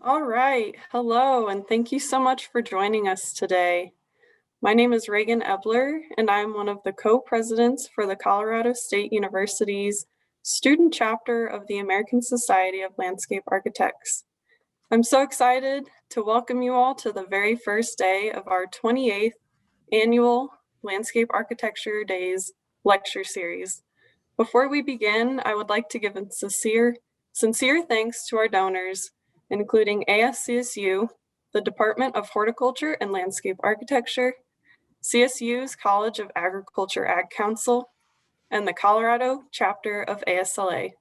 All right, hello, and thank you so much for joining us today. My name is Reagan Ebler, and I'm one of the co-presidents for the Colorado State University's student chapter of the American Society of Landscape Architects. I'm so excited to welcome you all to the very first day of our 28th annual Landscape Architecture Days lecture series. Before we begin, I would like to give a sincere thanks to our donors, including ASCSU, the Department of Horticulture and Landscape Architecture, CSU's College of Agriculture Ag Council, and the Colorado chapter of ASLA.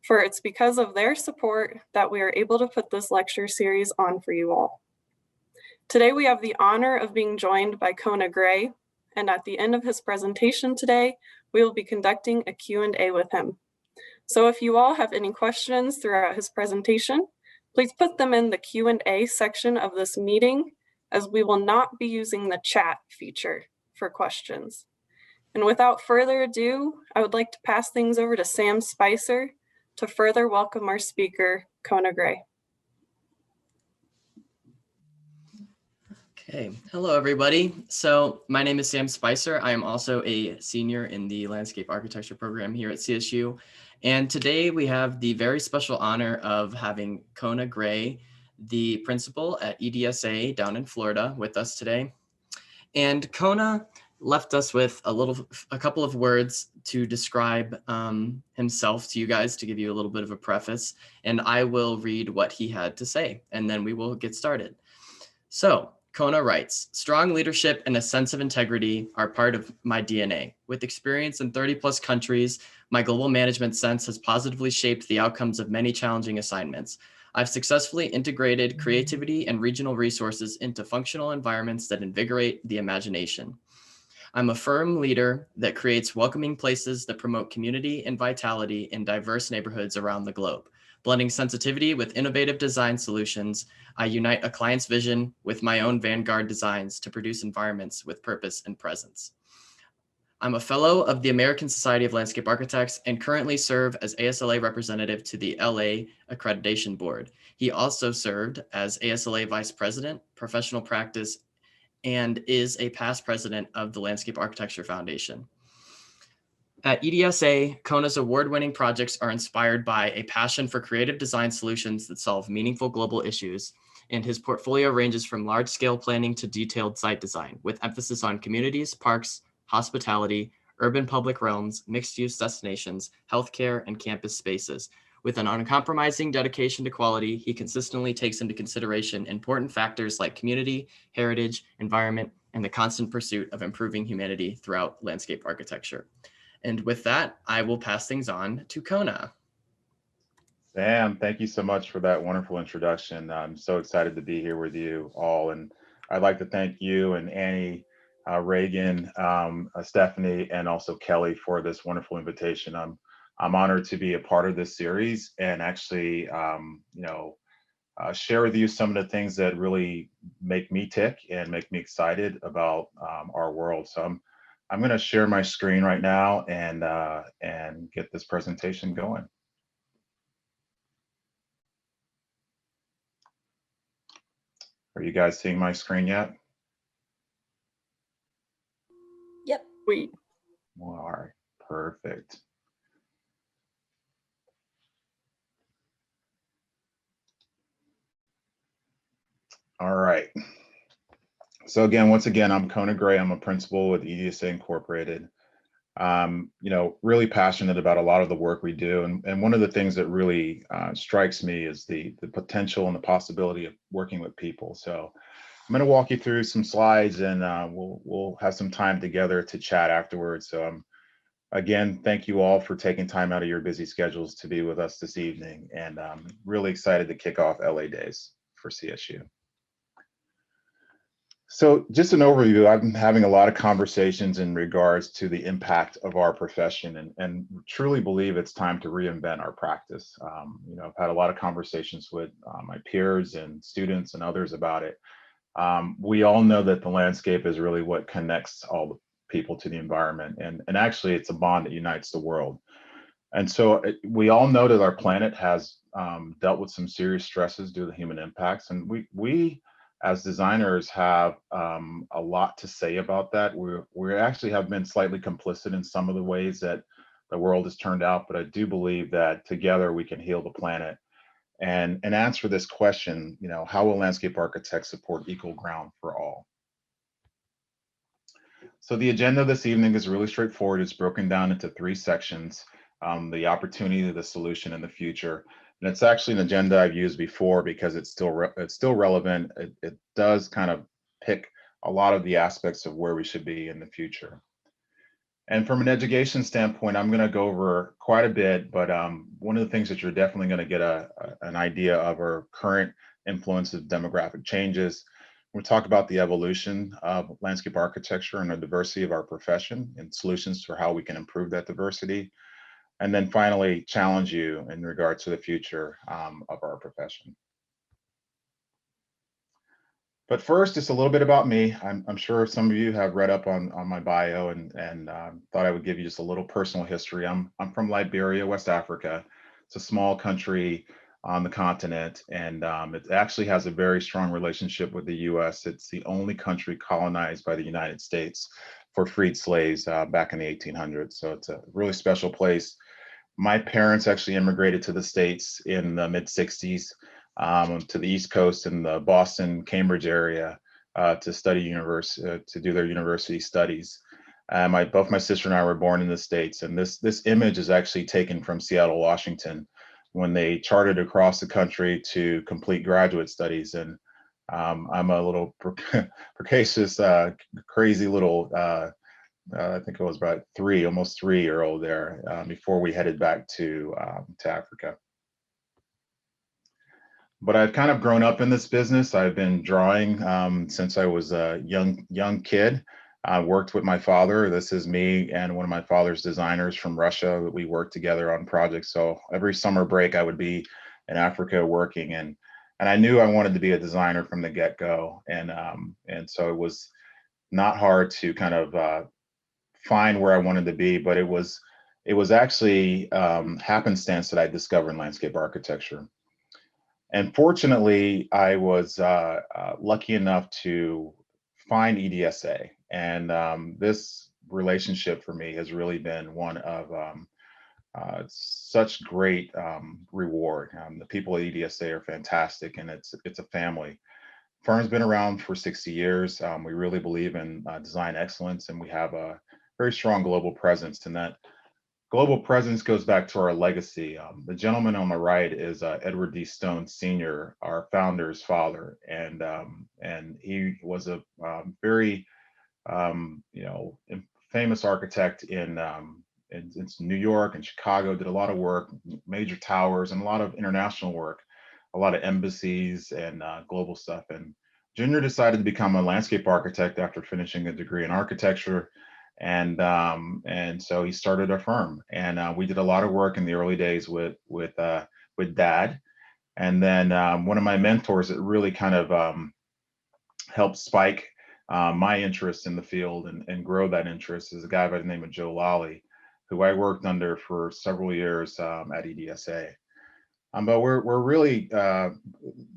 For it's because of their support that we are able to put this lecture series on for you all. Today we have the honor of being joined by Kona Gray, and at the end of his presentation today, we will be conducting a Q&A with him. So if you all have any questions throughout his presentation, please put them in the Q&A section of this meeting, as we will not be using the chat feature for questions. And without further ado, I would like to pass things over to Sam Spicer to further welcome our speaker, Kona Gray. Okay, hello everybody. So my name is Sam Spicer. I am also a senior in the landscape architecture program here at CSU. And today we have the very special honor of having Kona Gray, the principal at EDSA down in Florida, with us today. And Kona left us with a couple of words to describe himself to you guys, to give you a little bit of a preface. And I will read what he had to say, and then we will get started. So Kona writes, strong leadership and a sense of integrity are part of my DNA. With experience in 30 plus countries, my global management sense has positively shaped the outcomes of many challenging assignments. I've successfully integrated creativity and regional resources into functional environments that invigorate the imagination. I'm a firm leader that creates welcoming places that promote community and vitality in diverse neighborhoods around the globe. Blending sensitivity with innovative design solutions, I unite a client's vision with my own vanguard designs to produce environments with purpose and presence. I'm a fellow of the American Society of Landscape Architects and currently serve as ASLA representative to the LA Accreditation Board. He also served as ASLA Vice President, Professional Practice, and is a past president of the Landscape Architecture Foundation. At EDSA, Kona's award-winning projects are inspired by a passion for creative design solutions that solve meaningful global issues, and his portfolio ranges from large-scale planning to detailed site design, with emphasis on communities, parks, hospitality, urban public realms, mixed-use destinations, healthcare, and campus spaces. With an uncompromising dedication to quality, he consistently takes into consideration important factors like community, heritage, environment, and the constant pursuit of improving humanity throughout landscape architecture. And with that, I will pass things on to Kona. Sam, thank you so much for that wonderful introduction. I'm so excited to be here with you all. And I'd like to thank you and Annie, Reagan, Stephanie, and also Kelly for this wonderful invitation. I'm honored to be a part of this series and actually, share with you some of the things that really make me tick and make me excited about our world. So I'm going to share my screen right now and get this presentation going. Are you guys seeing my screen yet? Yep. We. All right, perfect. All right. So again, once again, I'm Kona Gray. I'm a principal with EDSA Incorporated. Really passionate about a lot of the work we do. And one of the things that really strikes me is the potential and the possibility of working with people. So I'm going to walk you through some slides and we'll have some time together to chat afterwards. So again, thank you all for taking time out of your busy schedules to be with us this evening. And I'm really excited to kick off LA Days for CSU. So just an overview, I've been having a lot of conversations in regards to the impact of our profession and truly believe it's time to reinvent our practice. I've had a lot of conversations with my peers and students and others about it. We all know that the landscape is really what connects all the people to the environment. And actually it's a bond that unites the world. And so we all know that our planet has dealt with some serious stresses due to the human impacts. And we as designers have a lot to say about that. We actually have been slightly complicit in some of the ways that the world has turned out, but I do believe that together we can heal the planet and answer this question, how will landscape architects support equal ground for all? So the agenda this evening is really straightforward. It's broken down into 3 sections: the opportunity, the solution, and the future. And it's actually an agenda I've used before because it's still relevant. It does kind of pick a lot of the aspects of where we should be in the future. And from an education standpoint, I'm going to go over quite a bit, but one of the things that you're definitely going to get an idea of are current influence of demographic changes. We'll talk about the evolution of landscape architecture and the diversity of our profession and solutions for how we can improve that diversity. And then finally, challenge you in regards to the future of our profession. But first, just a little bit about me. I'm sure some of you have read up on my bio and thought I would give you just a little personal history. I'm from Liberia, West Africa. It's a small country on the continent, and it actually has a very strong relationship with the U.S. It's the only country colonized by the United States for freed slaves back in the 1800s. So it's a really special place. My parents actually immigrated to the States in the mid 60s. To the East Coast in the Boston, Cambridge area to to do their university studies. Both my sister and I were born in the States, and this image is actually taken from Seattle, Washington, when they charted across the country to complete graduate studies. And I'm a little precocious, crazy little, I think it was about almost 3-year-old there before we headed back to Africa. But I've kind of grown up in this business. I've been drawing since I was a young kid. I worked with my father. This is me and one of my father's designers from Russia. We worked together on projects. So every summer break, I would be in Africa working, and I knew I wanted to be a designer from the get-go. And so it was not hard to kind of find where I wanted to be, but it was actually happenstance that I discovered landscape architecture. And fortunately, I was lucky enough to find EDSA. And this relationship for me has really been one of such great reward. The people at EDSA are fantastic, and it's a family. Firm's been around for 60 years. We really believe in design excellence, and we have a very strong global presence. And that global presence goes back to our legacy. The gentleman on the right is Edward D. Stone Sr., our founder's father, and he was a very famous architect in New York and Chicago. Did a lot of work, major towers, and a lot of international work, a lot of embassies and global stuff. And Junior decided to become a landscape architect after finishing a degree in architecture. And so he started a firm, and we did a lot of work in the early days with Dad. And then one of my mentors that really kind of helped spike my interest in the field and grow that interest is a guy by the name of Joe Lally, who I worked under for several years at EDSA. But we're really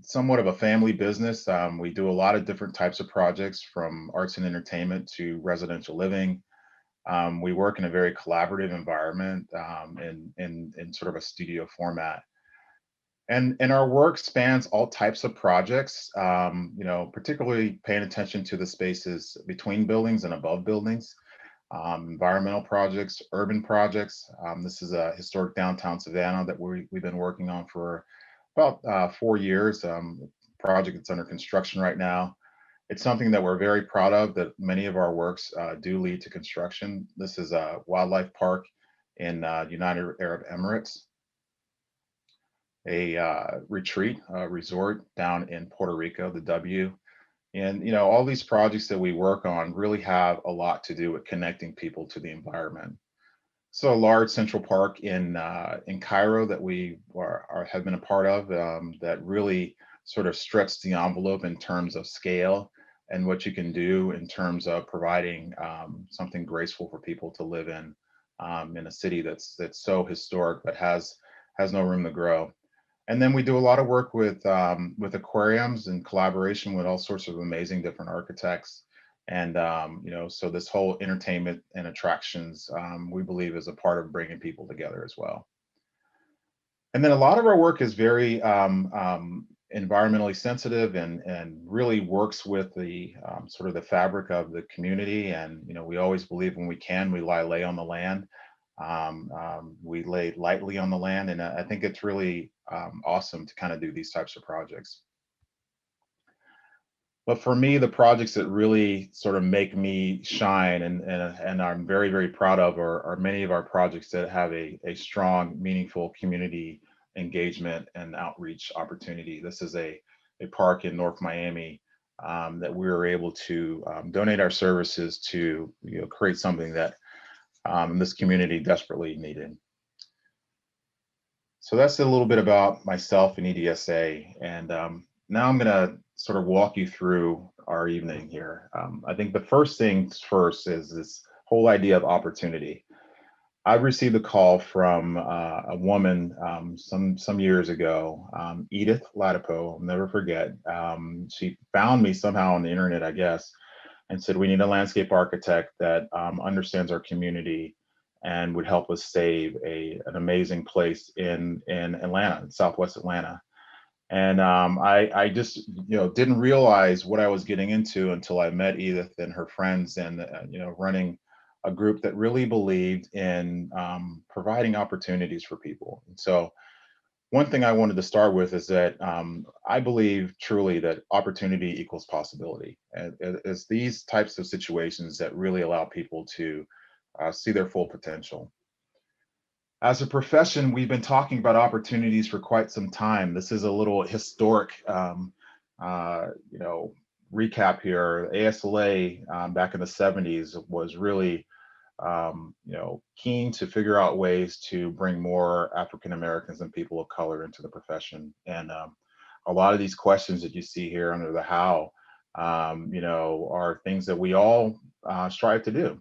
somewhat of a family business. We do a lot of different types of projects, from arts and entertainment to residential living. We work in a very collaborative environment in sort of a studio format. And our work spans all types of projects, particularly paying attention to the spaces between buildings and above buildings, environmental projects, urban projects. This is a historic downtown Savannah that we've been working on for about 4 years. Project that's under construction right now. It's something that we're very proud of, that many of our works do lead to construction. This is a wildlife park in United Arab Emirates, a resort down in Puerto Rico, the W. And all these projects that we work on really have a lot to do with connecting people to the environment. So a large central park in Cairo that we have been a part of that really sort of stretched the envelope in terms of scale and what you can do in terms of providing something graceful for people to live in a city that's so historic but has no room to grow. And then we do a lot of work with aquariums in collaboration with all sorts of amazing different architects. And so this whole entertainment and attractions, we believe, is a part of bringing people together as well. And then a lot of our work is very environmentally sensitive and really works with the sort of the fabric of the community. And we always believe when we can, we lay on the land. We lay lightly on the land, and I think it's really awesome to kind of do these types of projects. But for me, the projects that really sort of make me shine and I'm very, very proud of are many of our projects that have a strong, meaningful community engagement and outreach opportunity. This is a park in North Miami that we were able to donate our services to create something that this community desperately needed. So that's a little bit about myself and EDSA. And now I'm going to sort of walk you through our evening here. I think the first things first is this whole idea of opportunity. I received a call from a woman some years ago, Edith Latipo, I'll never forget. She found me somehow on the internet, I guess, and said, we need a landscape architect that understands our community and would help us save an amazing place in Atlanta, in Southwest Atlanta. And I just didn't realize what I was getting into until I met Edith and her friends, and running a group that really believed in providing opportunities for people. And so one thing I wanted to start with is that I believe truly that opportunity equals possibility. And it's these types of situations that really allow people to see their full potential. As a profession, we've been talking about opportunities for quite some time. This is a little historic, recap here. ASLA back in the 70s was really, keen to figure out ways to bring more African Americans and people of color into the profession. And a lot of these questions that you see here under the how, are things that we all strive to do.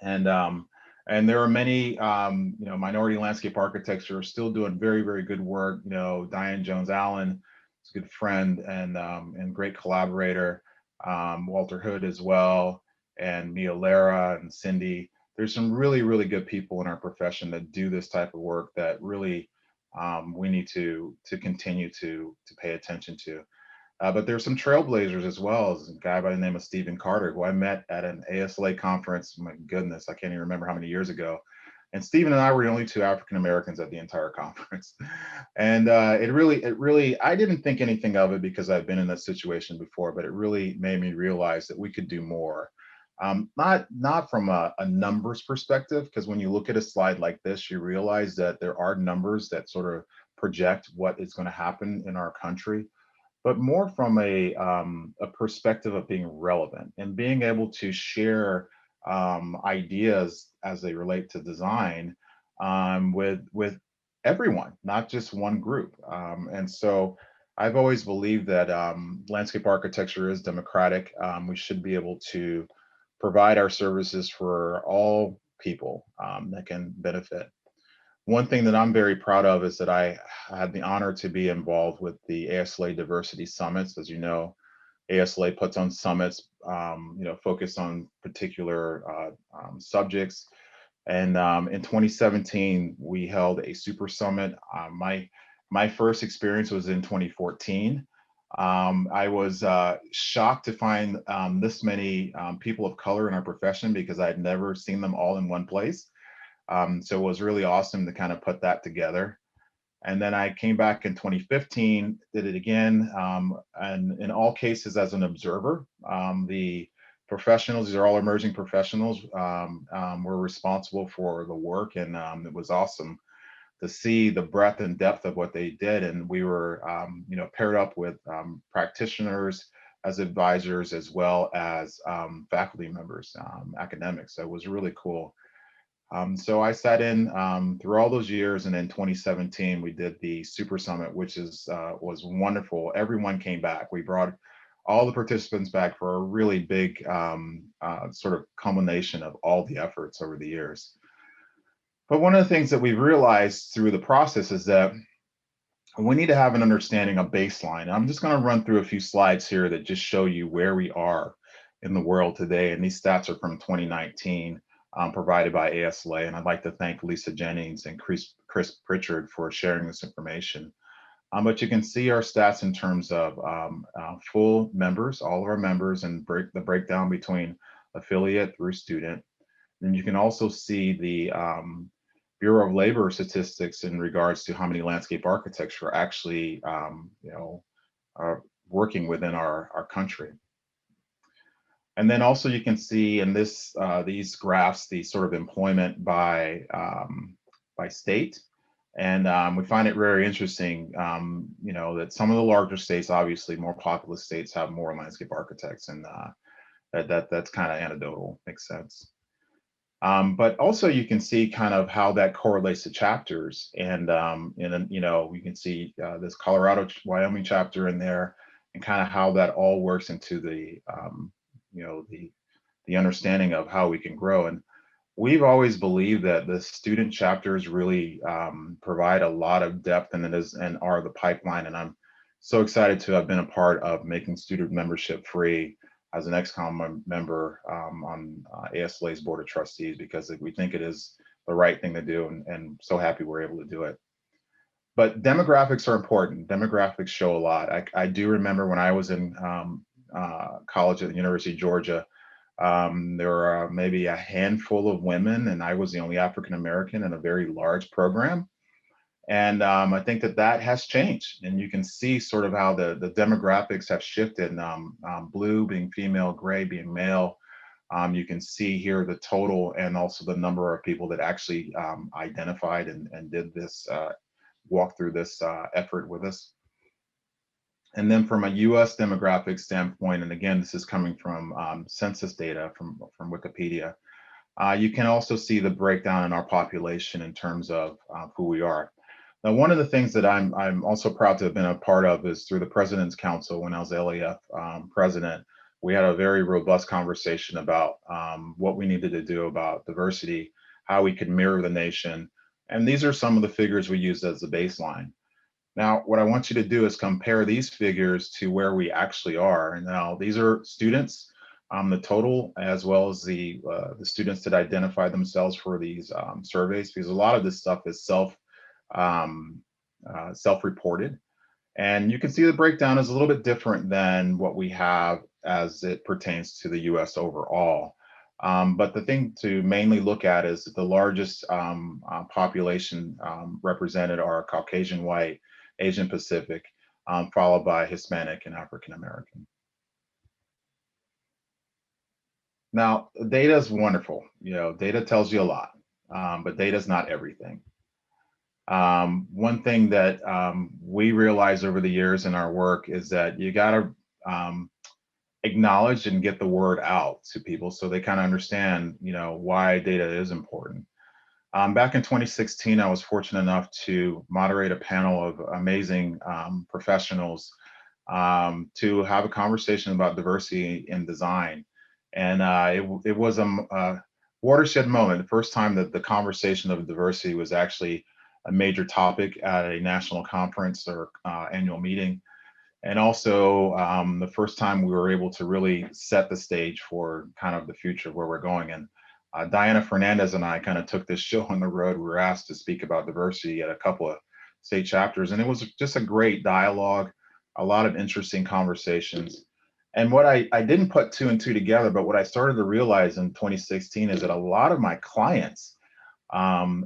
And there are many, minority landscape architects who are still doing very, very good work. Diane Jones-Allen is a good friend and great collaborator. Walter Hood as well, and Mia Lara and Cindy. There's some really, really good people in our profession that do this type of work that really we need to continue to pay attention to. But there's some trailblazers as well. As a guy by the name of Stephen Carter, who I met at an ASLA conference. My goodness, I can't even remember how many years ago. And Stephen and I were the only two African Americans at the entire conference. And it really, I didn't think anything of it because I've been in that situation before, but it really made me realize that we could do more. Not from a numbers perspective, because when you look at a slide like this, you realize that there are numbers that sort of project what is going to happen in our country, but more from a perspective of being relevant and being able to share ideas as they relate to design with everyone, not just one group. And so I've always believed that landscape architecture is democratic. We should be able to provide our services for all people that can benefit. One thing that I'm very proud of is that I had the honor to be involved with the ASLA Diversity Summits. As you know, ASLA puts on summits, focused on particular subjects. And in 2017, we held a super summit. My first experience was in 2014. I was shocked to find this many people of color in our profession because I had never seen them all in one place. So it was really awesome to kind of put that together. And then I came back in 2015, did it again, and in all cases as an observer. The professionals, these are all emerging professionals, were responsible for the work, and it was awesome to see the breadth and depth of what they did. And we were, paired up with practitioners as advisors, as well as faculty members, academics. So it was really cool. So I sat in through all those years, and in 2017 we did the Super Summit, which was wonderful. Everyone came back. We brought all the participants back for a really big sort of culmination of all the efforts over the years. But one of the things that we've realized through the process is that we need to have an understanding of baseline. I'm just going to run through a few slides here that just show you where we are in the world today. And these stats are from 2019, provided by FASLA. And I'd like to thank Lisa Jennings and Chris Pritchard for sharing this information. But you can see our stats in terms of full members, all of our members, and the breakdown between affiliate through student. And you can also see the Bureau of Labor statistics in regards to how many landscape architects are actually, are working within our country. And then also you can see in this these graphs the sort of employment by state. And we find it very interesting, that some of the larger states, obviously more populous states, have more landscape architects, and that's kind of anecdotal, makes sense. But also you can see kind of how that correlates to chapters, and you can see this Colorado, Wyoming chapter in there, and kind of how that all works into the the understanding of how we can grow. And we've always believed that the student chapters really provide a lot of depth, and are the pipeline. And I'm so excited to have been a part of making student membership free as an ex-com member on ASLA's Board of Trustees, because we think it is the right thing to do, and so happy we're able to do it. But demographics are important. Demographics show a lot. I do remember when I was in college at the University of Georgia, there were maybe a handful of women, and I was the only African American in a very large program. And I think that has changed, and you can see sort of how the demographics have shifted. Blue being female, gray being male. You can see here the total, and also the number of people that actually identified and did this walk through this effort with us. And then from a US demographic standpoint, and again, this is coming from census data from Wikipedia, you can also see the breakdown in our population in terms of who we are. Now, one of the things that I'm also proud to have been a part of is through the President's Council. When I was LAF president, we had a very robust conversation about what we needed to do about diversity, how we could mirror the nation. And these are some of the figures we used as a baseline. Now, what I want you to do is compare these figures to where we actually are. And now these are students, the total, as well as the students that identify themselves for these surveys, because a lot of this stuff is self-reported. And you can see the breakdown is a little bit different than what we have as it pertains to the US overall. But the thing to mainly look at is the largest population represented are Caucasian white, Asian Pacific, followed by Hispanic and African American. Now, data is wonderful. Data tells you a lot, but data is not everything. One thing that we realized over the years in our work is that you got to acknowledge and get the word out to people so they kind of understand, why data is important. Back in 2016, I was fortunate enough to moderate a panel of amazing professionals to have a conversation about diversity in design. And it was a watershed moment, the first time that the conversation of diversity was actually a major topic at a national conference or annual meeting. And also the first time we were able to really set the stage for kind of the future of where we're going. And Diana Fernandez and I kind of took this show on the road. We were asked to speak about diversity at a couple of state chapters, and it was just a great dialogue, a lot of interesting conversations. And what I didn't put two and two together, but what I started to realize in 2016 is that a lot of my clients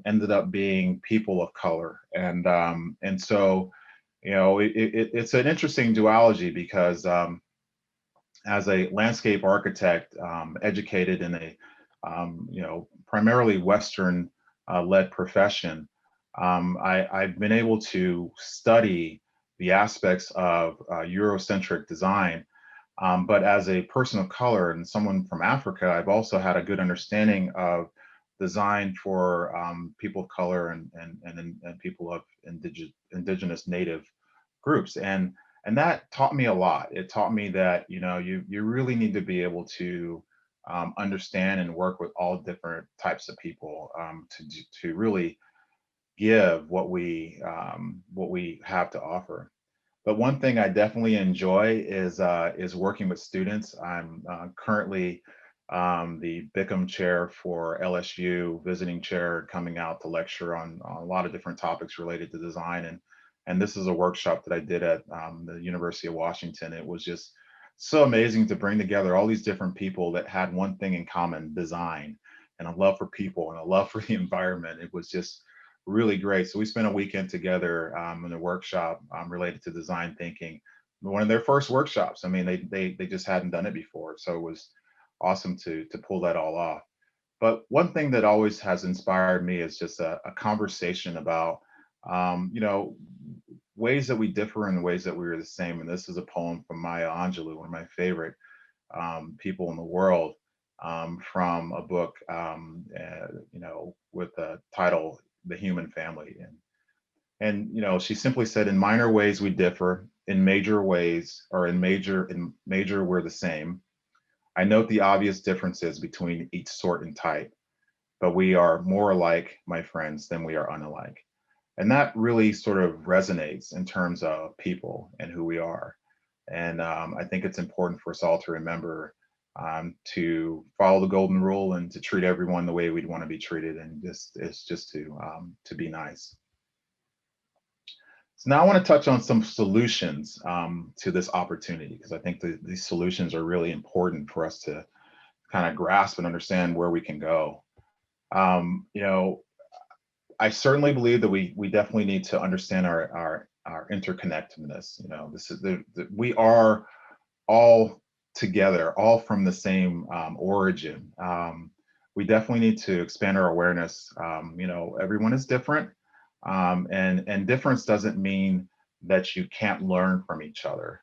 ended up being people of color. And so, it's an interesting duology, because as a landscape architect, educated in a primarily Western led profession, I've been able to study the aspects of Eurocentric design. But as a person of color and someone from Africa, I've also had a good understanding of design for people of color and people of indigenous native groups. And that taught me a lot. It taught me that, you really need to be able to understand and work with all different types of people to really give what we have to offer. But one thing I definitely enjoy is working with students. I'm currently the Bickham Chair for LSU, visiting chair, coming out to lecture on a lot of different topics related to design. And this is a workshop that I did at the University of Washington. It was just so amazing to bring together all these different people that had one thing in common: design, and a love for people and a love for the environment. It was just really great. So we spent a weekend together in a workshop related to design thinking. One of their first workshops. I mean, they just hadn't done it before, so it was awesome to pull that all off. But one thing that always has inspired me is just a conversation about you know, ways that we differ and ways that we are the same. And this is a poem from Maya Angelou, one of my favorite people in the world, from a book, you know, with the title "The Human Family." And you know, she simply said, "In minor ways we differ, in major ways, or in major we're the same. I note the obvious differences between each sort and type, but we are more alike, my friends, than we are unalike." And that really sort of resonates in terms of people and who we are. And I think it's important for us all to remember to follow the golden rule and to treat everyone the way we'd want to be treated, and just to be nice. So now I want to touch on some solutions to this opportunity, because I think these solutions are really important for us to kind of grasp and understand where we can go. You know, I certainly believe that we definitely need to understand our interconnectedness. You know, this is we are all together, all from the same origin. We definitely need to expand our awareness. You know, everyone is different, and difference doesn't mean that you can't learn from each other.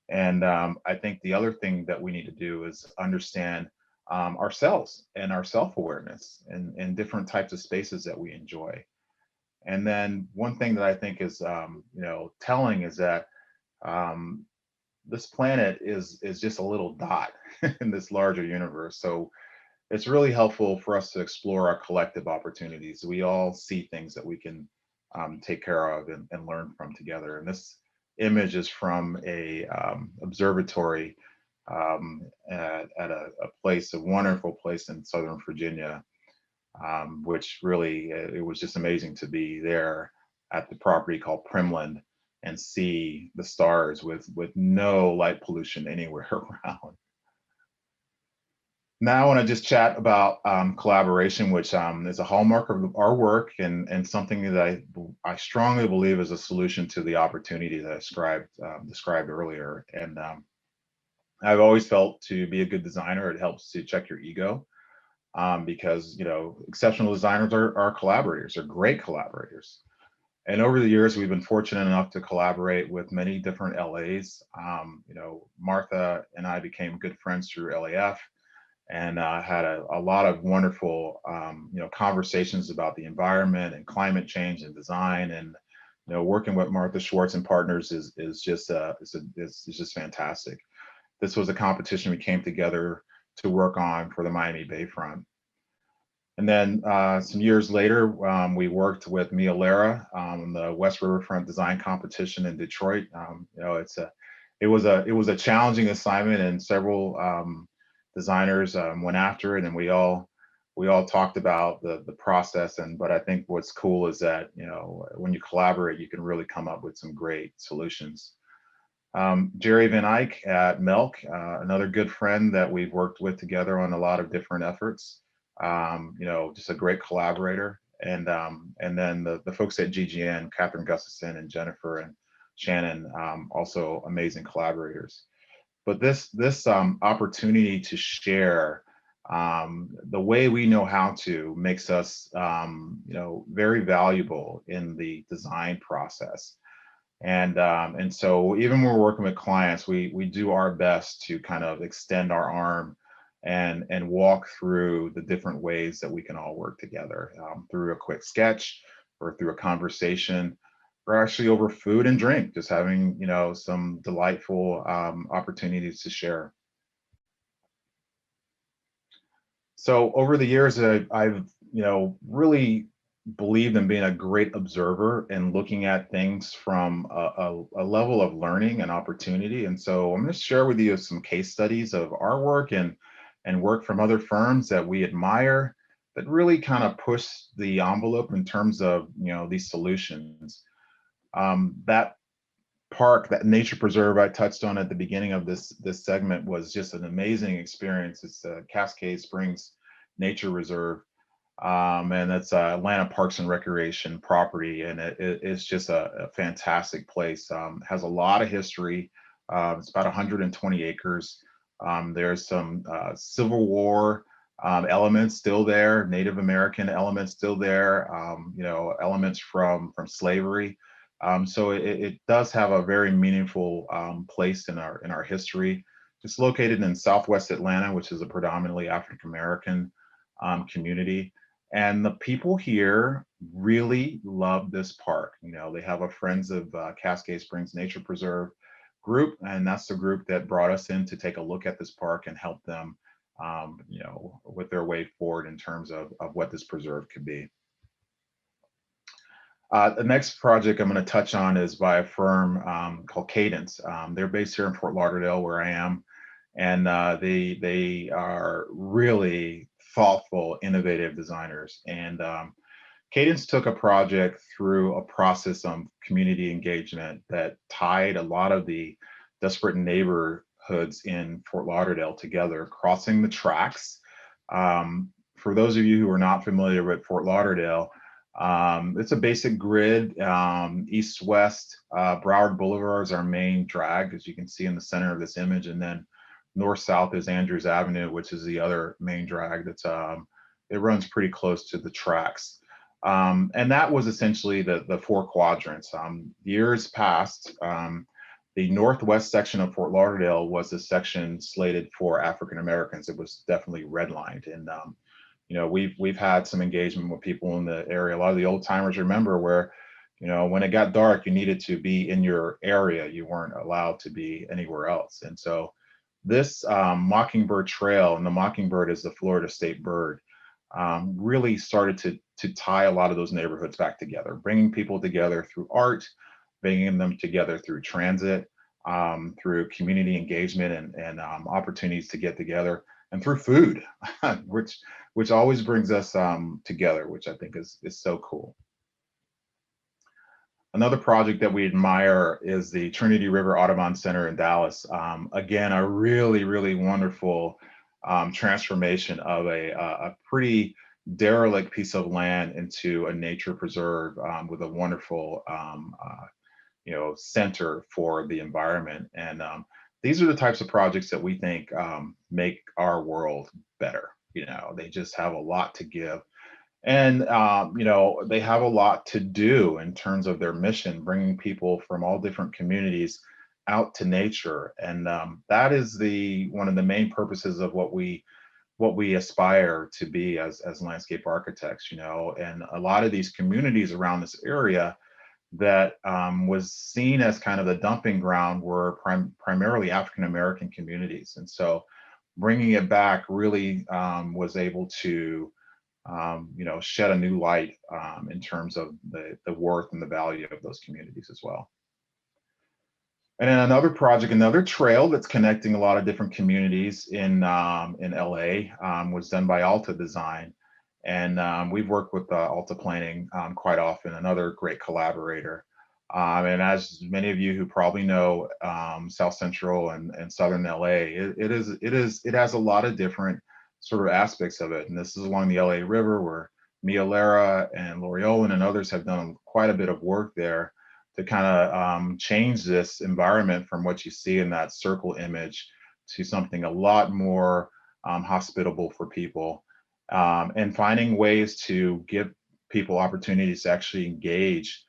And I think the other thing that we need to do is understand ourselves and our self-awareness and different types of spaces that we enjoy. And then one thing that I think is, you know, telling is that um, this planet is just a little dot in this larger universe. So it's really helpful for us to explore our collective opportunities. We all see things that we can take care of and learn from together. And this image is from a observatory at a place, a wonderful place in Southern Virginia, which really, it was just amazing to be there at the property called Primland and see the stars with no light pollution anywhere around. Now I want to just chat about collaboration, which is a hallmark of our work, and something that I strongly believe is a solution to the opportunity that I described earlier. And I've always felt to be a good designer, it helps to check your ego, because you know, exceptional designers are collaborators, are great collaborators. And over the years, we've been fortunate enough to collaborate with many different LAs. You know, Martha and I became good friends through LAF, and had a lot of wonderful you know, conversations about the environment and climate change and design. And you know, working with Martha Schwartz and partners is just fantastic. This was a competition we came together to work on for the Miami Bayfront. And then some years later, we worked with Mia Lara on the West Riverfront Design Competition in Detroit. You know, it was a challenging assignment, and several designers went after it, and we all talked about the process. But I think what's cool is that, you know, when you collaborate, you can really come up with some great solutions. Jerry Van Eyck at Melk, another good friend that we've worked with together on a lot of different efforts. You know, just a great collaborator. And then the folks at GGN, Catherine Gustafson and Jennifer and Shannon, also amazing collaborators. But this opportunity to share the way we know how to makes us, you know, very valuable in the design process. And so even when we're working with clients, we do our best to kind of extend our arm and walk through the different ways that we can all work together, through a quick sketch or through a conversation, or actually over food and drink, just having, you know, some delightful opportunities to share. So over the years, I've you know, really believed in being a great observer and looking at things from a level of learning and opportunity. And so I'm going to share with you some case studies of our work and work from other firms that we admire that really kind of push the envelope in terms of, you know, these solutions. That park, that nature preserve I touched on at the beginning of this segment, was just an amazing experience. It's Cascade Springs Nature Reserve, and it's Atlanta Parks and Recreation property, and it's just a fantastic place. Has a lot of history. It's about 120 acres. There's some Civil War elements still there, Native American elements still there, you know, elements from slavery. So it does have a very meaningful place in our history. It's located in Southwest Atlanta, which is a predominantly African American community. And the people here really love this park. You know, they have a Friends of Cascade Springs Nature Preserve group, and that's the group that brought us in to take a look at this park and help them, you know, with their way forward in terms of what this preserve could be. The next project I'm going to touch on is by a firm called Cadence. They're based here in Fort Lauderdale, where I am, and they are really thoughtful, innovative designers. And Cadence took a project through a process of community engagement that tied a lot of the disparate neighborhoods in Fort Lauderdale together, crossing the tracks. For those of you who are not familiar with Fort Lauderdale, it's a basic grid, east-west. Broward Boulevard is our main drag, as you can see in the center of this image, and then north-south is Andrews Avenue, which is the other main drag. That's it runs pretty close to the tracks, and that was essentially the four quadrants. Years past, the northwest section of Fort Lauderdale was a section slated for African Americans. It was definitely redlined, and you know, we've had some engagement with people in the area. A lot of the old timers remember where, you know, when it got dark, you needed to be in your area. You weren't allowed to be anywhere else. And so this Mockingbird Trail, and the mockingbird is the Florida state bird, really started to tie a lot of those neighborhoods back together, bringing people together through art, bringing them together through transit, through community engagement and opportunities to get together, and through food, which always brings us together, which I think is so cool. Another project that we admire is the Trinity River Audubon Center in Dallas. Again, a really wonderful transformation of a pretty derelict piece of land into a nature preserve with a wonderful you know, center for the environment. And these are the types of projects that we think make our world better. You know, they just have a lot to give. And, you know, they have a lot to do in terms of their mission, bringing people from all different communities out to nature. And that is one of the main purposes of what we aspire to be as landscape architects, you know. And a lot of these communities around this area that was seen as kind of the dumping ground were primarily African American communities. And so bringing it back really was able to you know, shed a new light in terms of the worth and the value of those communities as well. And then another project, another trail that's connecting a lot of different communities in LA was done by Alta Design. And we've worked with Alta Planning quite often, another great collaborator. And as many of you who probably know, South Central and Southern LA, it has a lot of different sort of aspects of it. And this is along the LA River, where Mia Lara and Lori Olin and others have done quite a bit of work there to kind of change this environment from what you see in that circle image to something a lot more hospitable for people, and finding ways to give people opportunities to actually engage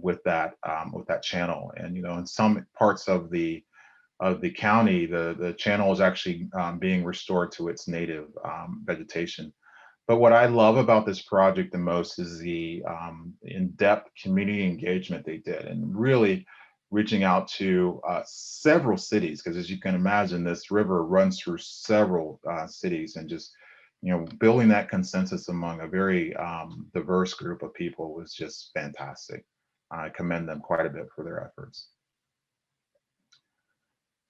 with that channel. And you know, in some parts of the county, the channel is actually being restored to its native vegetation. But what I love about this project the most is the in-depth community engagement they did, and really reaching out to several cities, because as you can imagine, this river runs through several cities, and just building that consensus among a very diverse group of people was just fantastic. I commend them quite a bit for their efforts.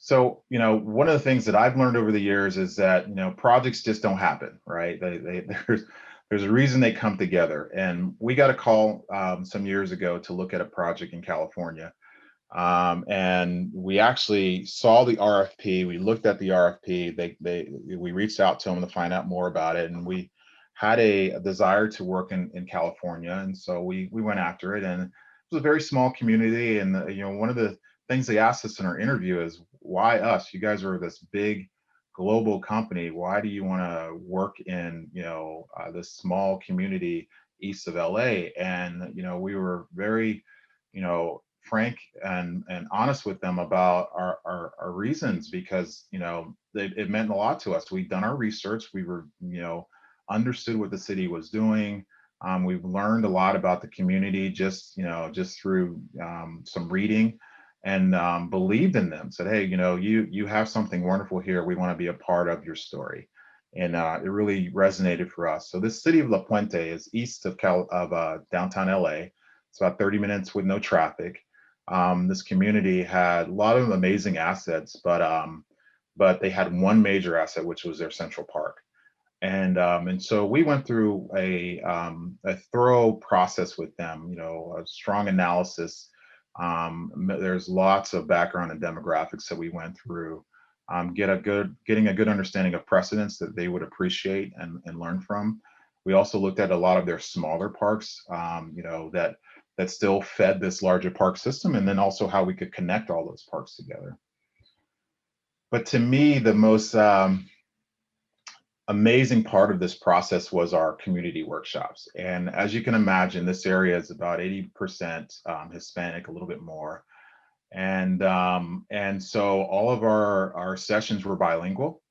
So, one of the things that I've learned over the years is that, projects just don't happen, right? There's a reason they come together. And we got a call some years ago to look at a project in California. And we actually saw the RFP. We looked at the RFP. We reached out to them to find out more about it, and we had a desire to work in California, and so we went after it. And it was a very small community, and one of the things they asked us in our interview is, why us? You guys are this big global company. Why do you want to work in this small community east of LA? And we were very frank and honest with them about our reasons, because it meant a lot to us. We'd done our research. We were understood what the city was doing. We've learned a lot about the community just through some reading, and believed in them. Said, hey, you have something wonderful here. We want to be a part of your story. And it really resonated for us. So this city of La Puente is east of downtown LA. It's about 30 minutes with no traffic. This community had a lot of amazing assets, but they had one major asset, which was their Central Park. And so we went through a thorough process with them, a strong analysis. There's lots of background and demographics that we went through, getting a good understanding of precedents that they would appreciate and learn from. We also looked at a lot of their smaller parks, that still fed this larger park system, and then also how we could connect all those parks together. But to me, the most amazing part of this process was our community workshops. And as you can imagine, this area is about 80% Hispanic, a little bit more. And so all of our sessions were bilingual.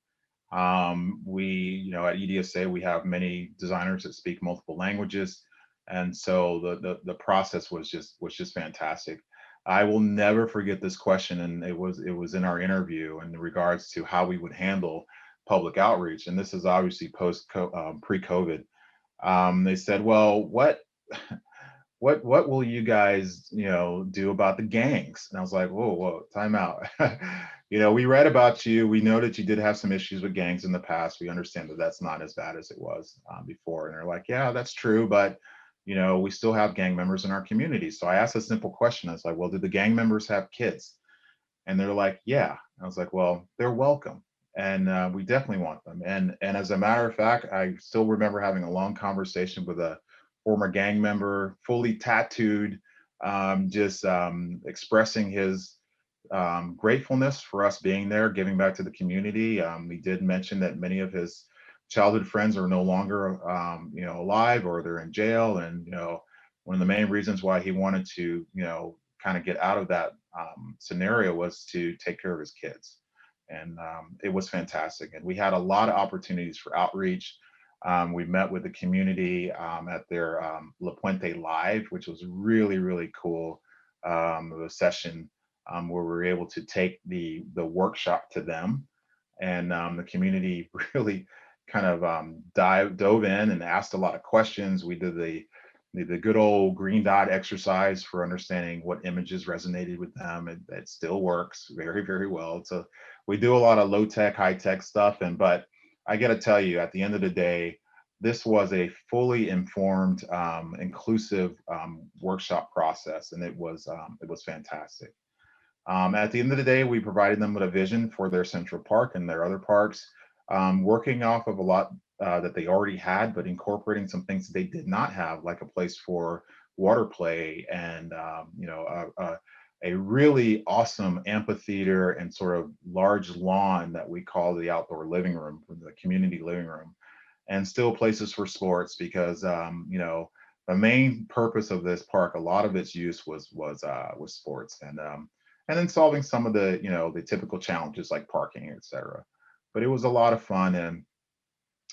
We, at EDSA, we have many designers that speak multiple languages. And so the process was just fantastic. I will never forget this question, and it was in our interview in regards to how we would handle public outreach. And this is obviously pre-COVID. They said, well, what will you guys do about the gangs? And I was like, whoa, time out. We read about you. We know that you did have some issues with gangs in the past. We understand that that's not as bad as it was before. And they're like, yeah, that's true, but we still have gang members in our community. So I asked a simple question. I was like, well, did the gang members have kids? And they're like, yeah. I was like, well, they're welcome. And we definitely want them. And as a matter of fact, I still remember having a long conversation with a former gang member, fully tattooed, just expressing his gratefulness for us being there, giving back to the community. He did mention that many of his childhood friends are no longer, alive, or they're in jail. And, one of the main reasons why he wanted to, kind of get out of that scenario was to take care of his kids. And it was fantastic. And we had a lot of opportunities for outreach. We met with the community at their La Puente Live, which was really, really cool. The session where we were able to take the workshop to them, and the community really kind of dove in and asked a lot of questions. We did the good old green dot exercise for understanding what images resonated with them. It still works very, very well. So we do a lot of low tech, high tech stuff. But I got to tell you, at the end of the day, this was a fully informed, inclusive workshop process, and it was fantastic. At the end of the day, we provided them with a vision for their Central Park and their other parks, working off of a lot that they already had, but incorporating some things that they did not have, like a place for water play, and a really awesome amphitheater and sort of large lawn that we call the outdoor living room, the community living room, and still places for sports, because the main purpose of this park, a lot of its use was sports, and then solving some of the the typical challenges like parking, etc. But it was a lot of fun, and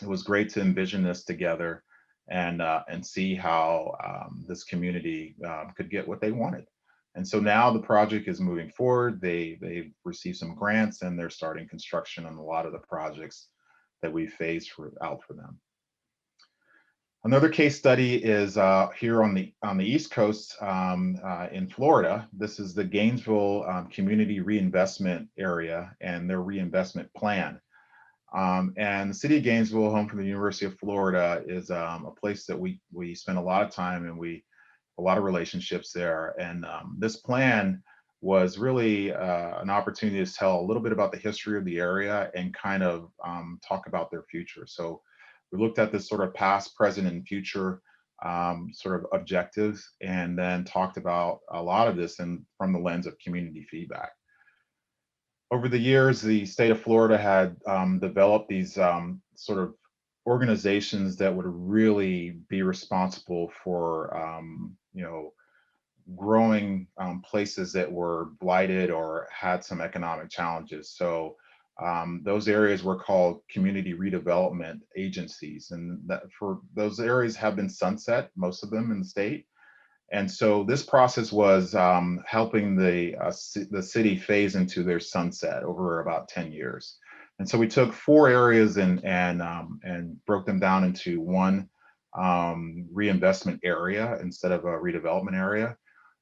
it was great to envision this together, and see how this community could get what they wanted. And so now the project is moving forward. They've received some grants, and they're starting construction on a lot of the projects. that we phased out for them. Another case study is here on the East Coast in Florida. This is the Gainesville Community Reinvestment Area and their reinvestment plan. And the city of Gainesville, home from the University of Florida, is a place that we spend a lot of time and a lot of relationships there. And this plan was really an opportunity to tell a little bit about the history of the area and kind of talk about their future. So we looked at this sort of past, present, and future sort of objectives, and then talked about a lot of this from the lens of community feedback. Over the years, the state of Florida had developed these sort of organizations that would really be responsible for, growing places that were blighted or had some economic challenges. So those areas were called community redevelopment agencies, and for those areas have been sunset, most of them in the state. And so this process was helping the city phase into their sunset over about 10 years. And so we took 4 areas and broke them down into one reinvestment area instead of a redevelopment area,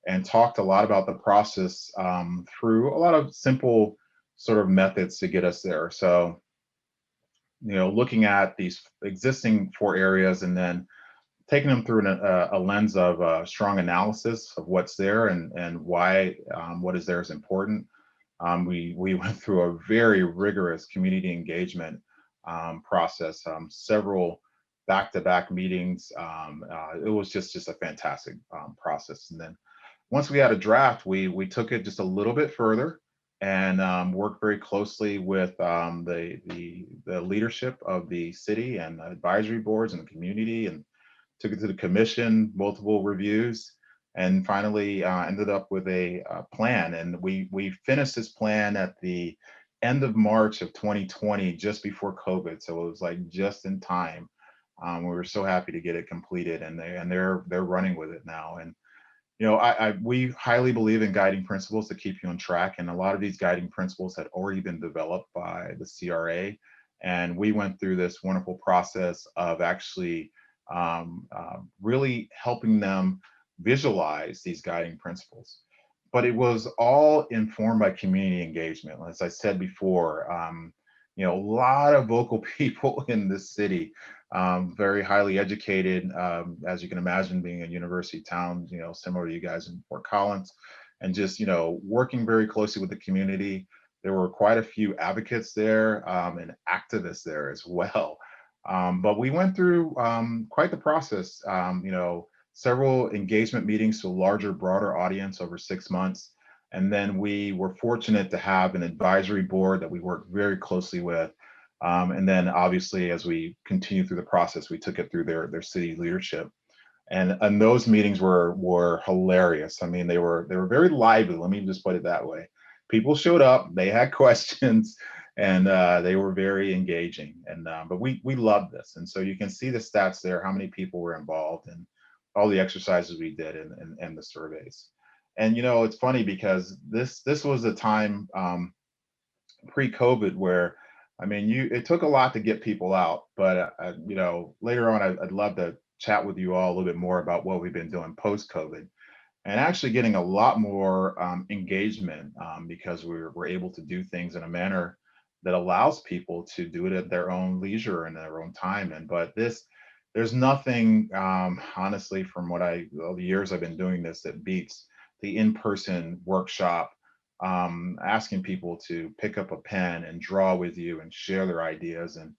and talked a lot about the process through a lot of simple sort of methods to get us there. So, looking at these existing 4 areas and then taking them through a lens of strong analysis of what's there and why what is there is important. We went through a very rigorous community engagement process, several back-to-back meetings. It was just a fantastic process. And then once we had a draft, we took it just a little bit further and worked very closely with the leadership of the city and advisory boards and the community, and took it to the commission, multiple reviews, and finally ended up with a plan. And we finished this plan at the end of March of 2020, just before COVID. So it was like just in time. We were so happy to get it completed, and they're running with it now. And we highly believe in guiding principles to keep you on track, and a lot of these guiding principles had already been developed by the CRA. And we went through this wonderful process of actually really helping them visualize these guiding principles. But it was all informed by community engagement. As I said before, a lot of vocal people in this city, very highly educated, as you can imagine, being a university town, similar to you guys in Fort Collins, and just, working very closely with the community. There were quite a few advocates there and activists there as well. But we went through quite the process, several engagement meetings to a larger, broader audience over 6 months. And then we were fortunate to have an advisory board that we worked very closely with. And then obviously, as we continued through the process, we took it through their city leadership. And those meetings were hilarious. I mean, they were very lively. Let me just put it that way. People showed up, they had questions, and they were very engaging. And but we loved this. And so you can see the stats there, how many people were involved, and all the exercises we did and the surveys. And it's funny because this was a time pre-COVID where, I mean, it took a lot to get people out. But later on, I'd love to chat with you all a little bit more about what we've been doing post-COVID, and actually getting a lot more engagement because we're able to do things in a manner that allows people to do it at their own leisure and their own time. But there's nothing, honestly, from all the years I've been doing this, that beats the in-person workshop, asking people to pick up a pen and draw with you and share their ideas and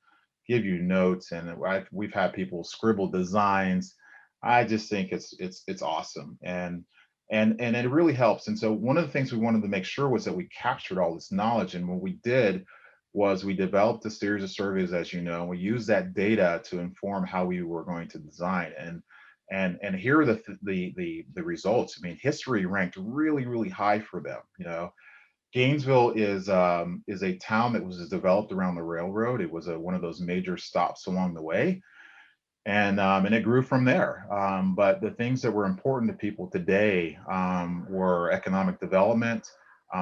give you notes. And we've had people scribble designs. I just think it's awesome, and it really helps. And so one of the things we wanted to make sure was that we captured all this knowledge. And what we did was we developed a series of surveys, as you know. We used that data to inform how we were going to design. And here are the results. I mean, history ranked really, really high for them. Gainesville is a town that was developed around the railroad. It was one of those major stops along the way, and it grew from there. But the things that were important to people today were economic development,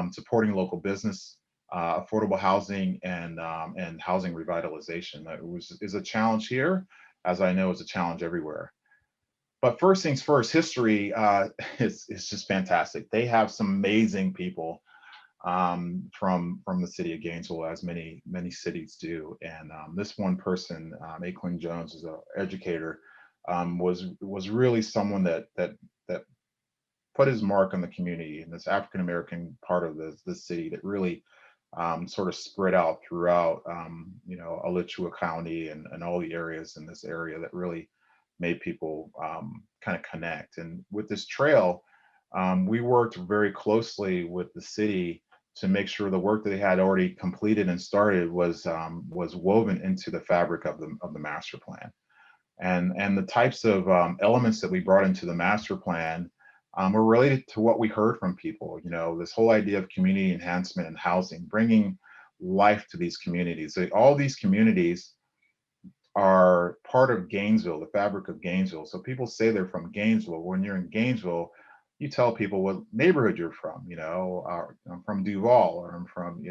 supporting local business, affordable housing and housing revitalization. That is a challenge here, as I know is a challenge everywhere. But first things first, history is just fantastic. They have some amazing people from the city of Gainesville, as many cities do. And this one person, Aquin Jones, is an educator, was really someone that put his mark on the community in this African American part of the city that really sort of spread out throughout, Alachua County and all the areas in this area that really made people kind of connect. And with this trail, we worked very closely with the city to make sure the work that they had already completed and started was woven into the fabric of the master plan. And the types of elements that we brought into the master plan were related to what we heard from people. This whole idea of community enhancement and housing, bringing life to these communities. So all these communities are part of Gainesville, the fabric of Gainesville. So people say they're from Gainesville. When you're in Gainesville, you tell people what neighborhood you're from. I'm from Duval, or I'm from,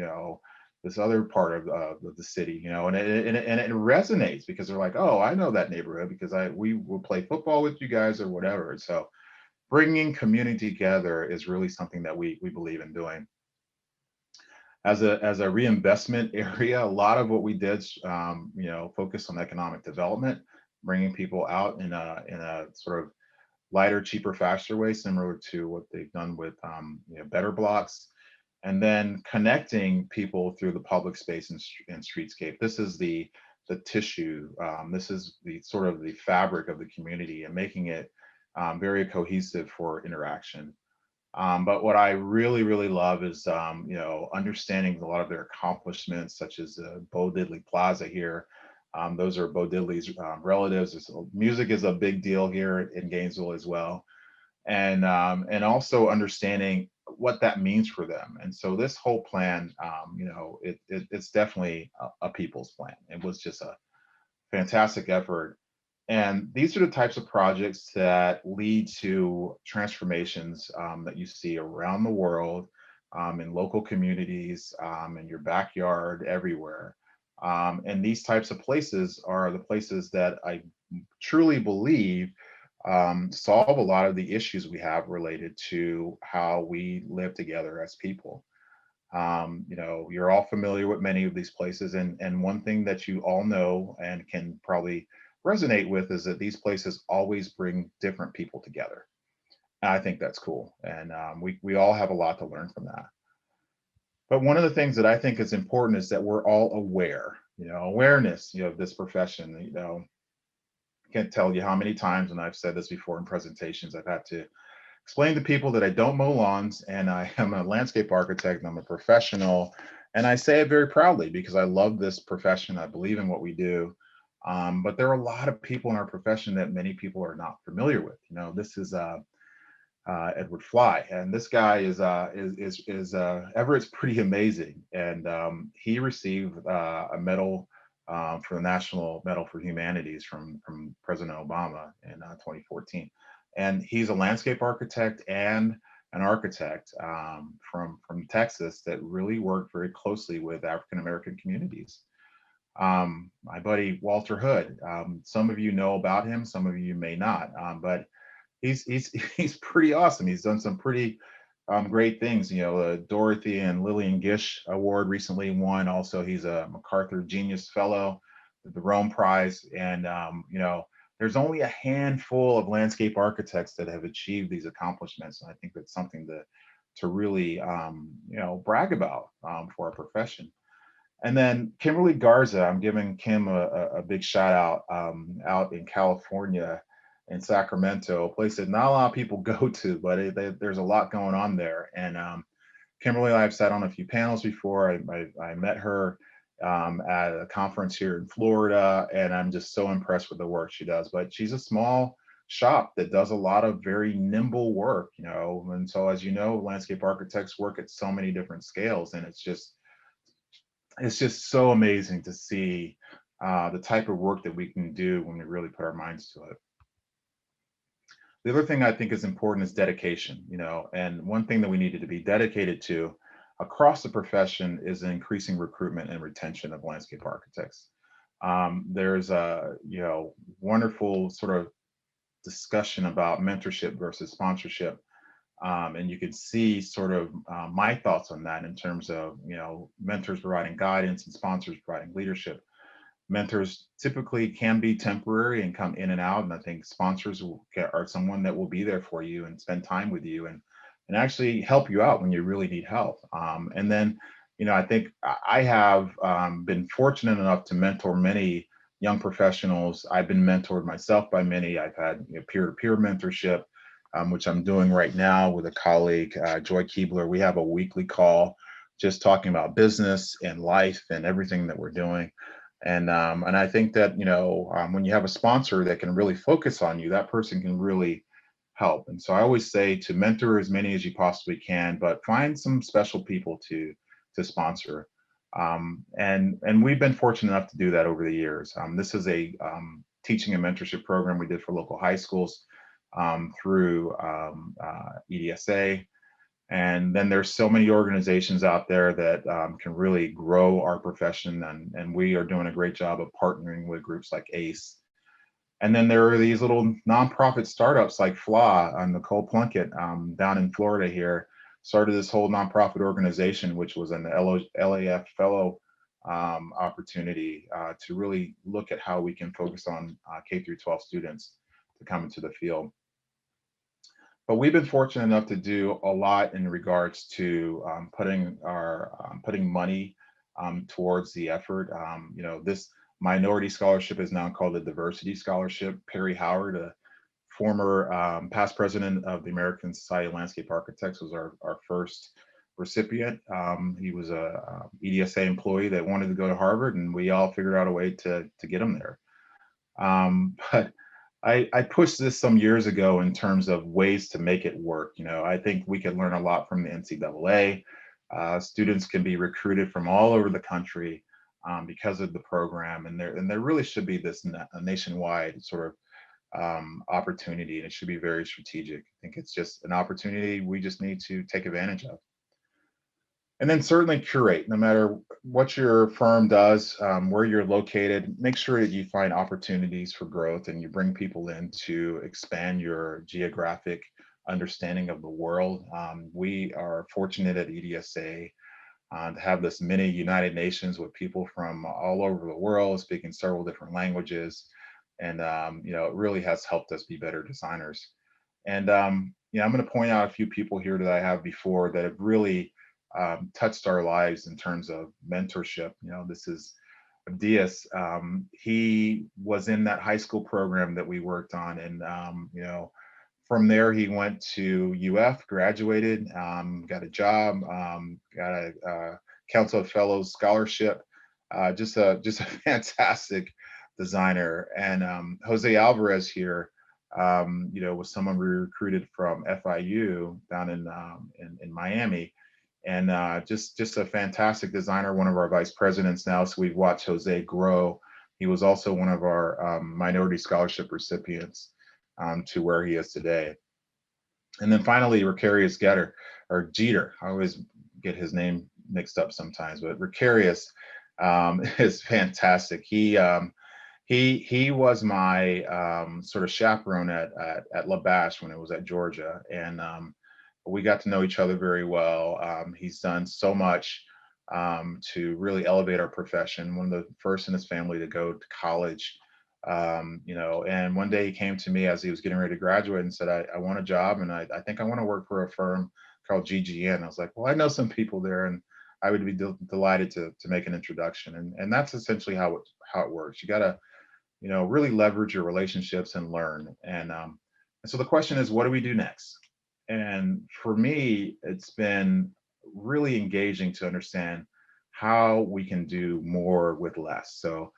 this other part of the city, and it resonates because they're like, oh, I know that neighborhood because we will play football with you guys or whatever. So bringing community together is really something that we believe in doing. As a reinvestment area, a lot of what we did, focused on economic development, bringing people out in a sort of lighter, cheaper, faster way, similar to what they've done with Better Blocks, and then connecting people through the public space and streetscape. This is the tissue. This is the sort of the fabric of the community, and making it very cohesive for interaction. But what I really, really love is, understanding a lot of their accomplishments, such as Bo Diddley Plaza here. Those are Bo Diddley's relatives. Music is a big deal here in Gainesville as well. And also understanding what that means for them. And so this whole plan, it's definitely a people's plan. It was just a fantastic effort. And these are the types of projects that lead to transformations that you see around the world, in local communities, in your backyard, everywhere. And these types of places are the places that I truly believe solve a lot of the issues we have related to how we live together as people. You're all familiar with many of these places, and one thing that you all know and can probably resonate with is that these places always bring different people together. And I think that's cool, and we all have a lot to learn from that. But one of the things that I think is important is that we're all aware. Awareness, of this profession. Can't tell you how many times, and I've said this before in presentations, I've had to explain to people that I don't mow lawns, and I am a landscape architect, and I'm a professional. And I say it very proudly because I love this profession. I believe in what we do. But there are a lot of people in our profession that many people are not familiar with. This is Edward Fly, and this guy is Everett's pretty amazing, and he received a medal for the National Medal for Humanities from President Obama in 2014. And he's a landscape architect and an architect from Texas that really worked very closely with African American communities. My buddy Walter Hood, some of you know about him, some of you may not, but he's pretty awesome. He's done some pretty great things. Dorothy and Lillian Gish Award recently won. Also, he's a MacArthur Genius Fellow, the Rome Prize, and there's only a handful of landscape architects that have achieved these accomplishments, and I think that's something to really brag about for our profession. And then Kimberly Garza, I'm giving Kim a big shout out in California, in Sacramento, a place that not a lot of people go to, but there's a lot going on there. And Kimberly and I have sat on a few panels before. I met her at a conference here in Florida, and I'm just so impressed with the work she does. But she's a small shop that does a lot of very nimble work, and so, as you know, landscape architects work at so many different scales, and it's just so amazing to see the type of work that we can do when we really put our minds to it. The other thing I think is important is dedication, and one thing that we needed to be dedicated to, across the profession is increasing recruitment and retention of landscape architects. There's a wonderful sort of discussion about mentorship versus sponsorship. And you can see sort of my thoughts on that in terms of, mentors providing guidance and sponsors providing leadership. Mentors typically can be temporary and come in and out. And I think sponsors are someone that will be there for you and spend time with you and actually help you out when you really need help. And then, I think I have been fortunate enough to mentor many young professionals. I've been mentored myself by many. I've had peer-to-peer mentorship, which I'm doing right now with a colleague, Joy Keebler. We have a weekly call just talking about business and life and everything that we're doing. And I think that, when you have a sponsor that can really focus on you, that person can really help. And so I always say to mentor as many as you possibly can, but find some special people to sponsor. And we've been fortunate enough to do that over the years. This is a teaching and mentorship program we did for local high schools through EDSA. And then there's so many organizations out there that can really grow our profession, and we are doing a great job of partnering with groups like ACE. And then there are these little nonprofit startups like FLA. Nicole Plunkett down in Florida here started this whole nonprofit organization, which was an LAF fellow opportunity to really look at how we can focus on K through 12 students to come into the field. But we've been fortunate enough to do a lot in regards to putting money towards the effort. This minority scholarship is now called the Diversity Scholarship. Perry Howard, a former past president of the American Society of Landscape Architects, was our first recipient. He was a EDSA employee that wanted to go to Harvard, and we all figured out a way to get him there. But I pushed this some years ago in terms of ways to make it work. I think we could learn a lot from the NCAA. Students can be recruited from all over the country because of the program, and there really should be this nationwide sort of opportunity, and it should be very strategic. I think it's just an opportunity we just need to take advantage of. And then certainly curate, no matter what your firm does, where you're located, make sure that you find opportunities for growth and you bring people in to expand your geographic understanding of the world. We are fortunate at EDSA to have this mini United Nations with people from all over the world speaking several different languages. And, it really has helped us be better designers. And, I'm going to point out a few people here that I have before that have really touched our lives in terms of mentorship. This is Diaz. He was in that high school program that we worked on, and from there he went to UF, graduated, got a job, got a Council of Fellows scholarship. Just a fantastic designer. And Jose Alvarez here, was someone we recruited from FIU down in Miami. And just a fantastic designer, one of our vice presidents now. So we've watched Jose grow. He was also one of our minority scholarship recipients to where he is today. And then finally, Ricarius Jeter. I always get his name mixed up sometimes, but Ricarius is fantastic. He was my sort of chaperone at Labash when it was at Georgia, and we got to know each other very well. He's done so much to really elevate our profession. One of the first in his family to go to college, and one day he came to me as he was getting ready to graduate and said, I want a job, and I think I want to work for a firm called GGN. I was like, well, I know some people there, and I would be delighted to make an introduction. And that's essentially how it works. You got to, really leverage your relationships and learn. And so the question is, what do we do next? And for me, it's been really engaging to understand how we can do more with less. So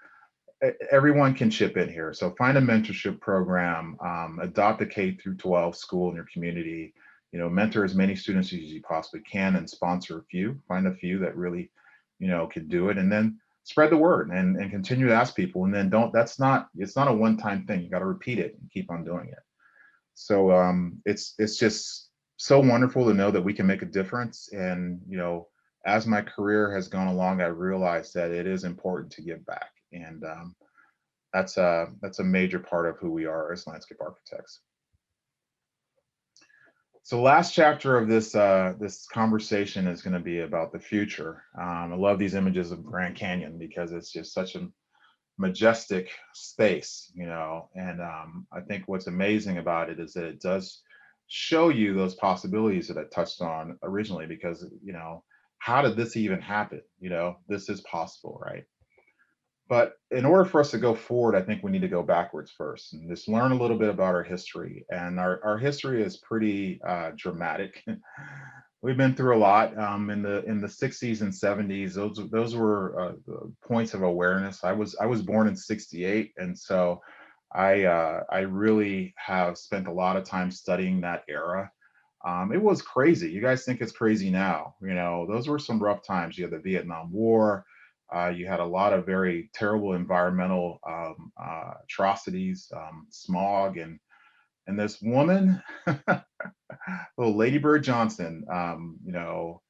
everyone can chip in here. So find a mentorship program, adopt a K through 12 school in your community, mentor as many students as you possibly can, and sponsor a few, find a few that really, can do it, and then spread the word and continue to ask people. And then it's not a one-time thing. You got to repeat it and keep on doing it. So it's just so wonderful to know that we can make a difference. And, as my career has gone along, I realized that it is important to give back. And that's a major part of who we are as landscape architects. So last chapter of this conversation is going to be about the future. I love these images of Grand Canyon because it's just such a majestic space, you know. And I think what's amazing about it is that it does show you those possibilities that I touched on originally. Because you know, how did this even happen? You know, this is possible, right? But in order for us to go forward, I think we need to go backwards first and just learn a little bit about our history. And our history is pretty dramatic. We've been through a lot in the 60s and 70s. Those were the points of awareness. I was born in 68, and so I really have spent a lot of time studying that era. It was crazy. You guys think it's crazy now? You know, those were some rough times. You had the Vietnam War. You had a lot of very terrible environmental atrocities, smog, and this woman, little Lady Bird Johnson, you know,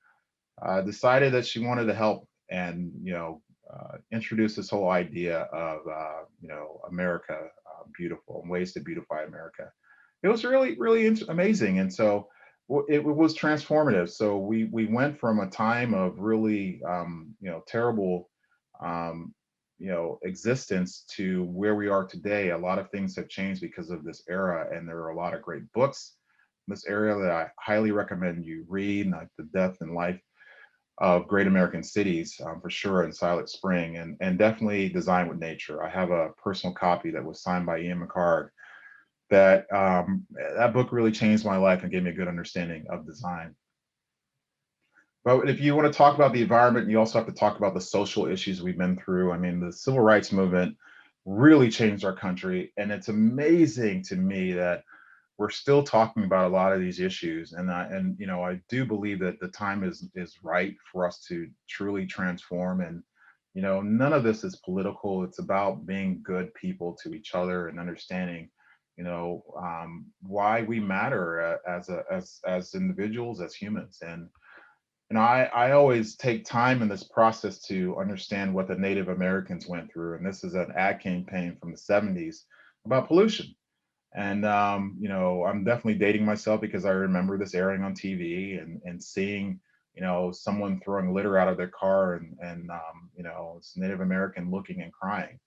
decided that she wanted to help and you know introduce this whole idea of you know, America beautiful, and ways to beautify America. It was really amazing, and so it was transformative. So we went from a time of really you know, terrible um, you know, existence to where we are today. A lot of things have changed because of this era, and there are a lot of great books in this area that I highly recommend you read, like The Death and Life of Great American Cities, for sure, and Silent Spring, and definitely Design with Nature. I have a personal copy that was signed by Ian McCarg. That book really changed my life and gave me a good understanding of design. But if you want to talk about the environment, you also have to talk about the social issues we've been through. I mean, the civil rights movement really changed our country, and it's amazing to me that we're still talking about a lot of these issues. And you know, I do believe that the time is right for us to truly transform. And you know, none of this is political. It's about being good people to each other and understanding, you know, why we matter as individuals, as humans. And you know, I always take time in this process to understand what the Native Americans went through. And this is an ad campaign from the 70s about pollution. And you know, I'm definitely dating myself because I remember this airing on TV and seeing, you know, someone throwing litter out of their car and you know, it's Native American looking and crying.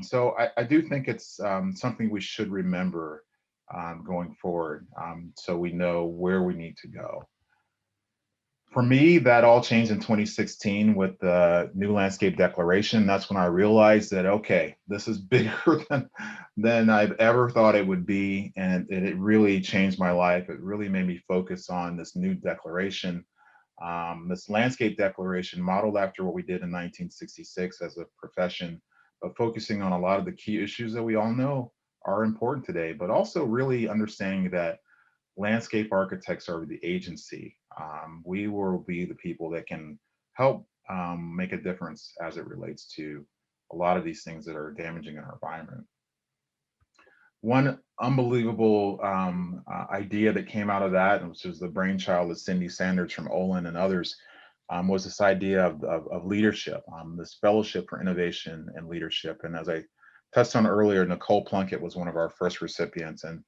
So I do think it's something we should remember going forward, so we know where we need to go. For me, that all changed in 2016 with the new landscape declaration. That's when I realized that, okay, this is bigger than I've ever thought it would be. And it really changed my life. It really made me focus on this new declaration, this landscape declaration modeled after what we did in 1966 as a profession, but focusing on a lot of the key issues that we all know are important today, but also really understanding that landscape architects are the agency. We will be the people that can help make a difference as it relates to a lot of these things that are damaging our environment. One unbelievable idea that came out of that, which was the brainchild of Cindy Sanders from Olin and others, was this idea of leadership, this fellowship for innovation and leadership. And as I touched on earlier, Nicole Plunkett was one of our first recipients, and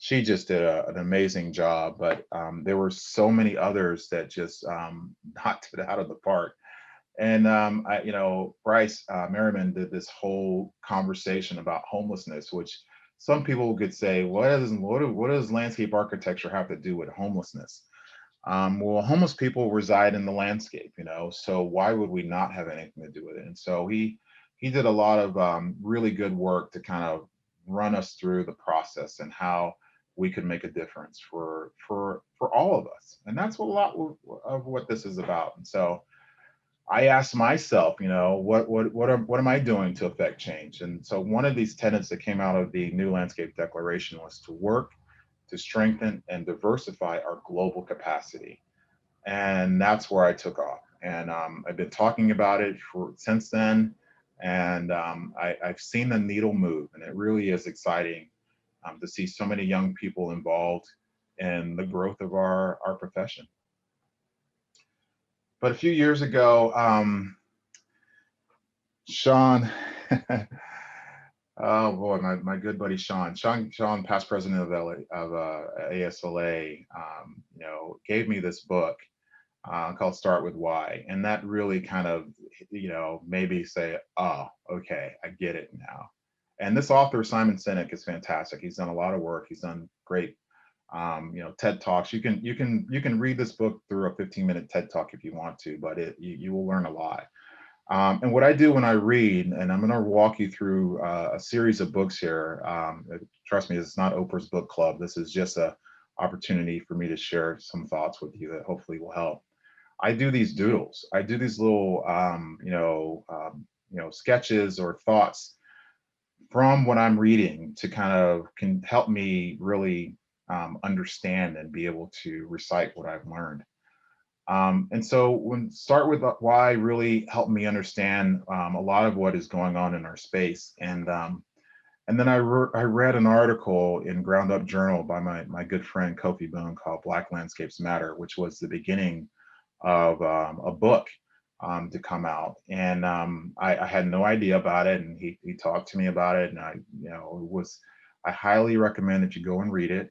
she just did an amazing job. But there were so many others that just knocked it out of the park. And you know, Bryce Merriman did this whole conversation about homelessness, which some people could say, what does landscape architecture have to do with homelessness? Well, homeless people reside in the landscape, you know, so why would we not have anything to do with it? And so he did a lot of really good work to kind of run us through the process and how we could make a difference for all of us. And that's what a lot of what this is about. And so I asked myself, you know, what am I doing to affect change? And so one of these tenets that came out of the new landscape declaration was to work to strengthen and diversify our global capacity. And that's where I took off. And I've been talking about it since then. And I've seen the needle move, and it really is exciting to see so many young people involved in the growth of our profession. But a few years ago, Sean, oh boy, my good buddy Sean, past president of ASLA, gave me this book called Start With Why. And that really kind of, made me say, oh, okay, I get it now. And this author, Simon Sinek, is fantastic. He's done a lot of work. He's done great, TED Talks. You can read this book through a 15-minute TED Talk if you want to, but you will learn a lot. And what I do when I read, and I'm going to walk you through a series of books here. Trust me, it's not Oprah's book club. This is just a opportunity for me to share some thoughts with you that hopefully will help. I do these doodles. I do these little, sketches or thoughts from what I'm reading to kind of can help me really understand and be able to recite what I've learned. And so when Start With Why really helped me understand a lot of what is going on in our space. And then I read an article in Ground Up Journal by my good friend Kofi Boone called Black Landscapes Matter, which was the beginning of a book to come out. And I had no idea about it. And he talked to me about it. And I highly recommend that you go and read it.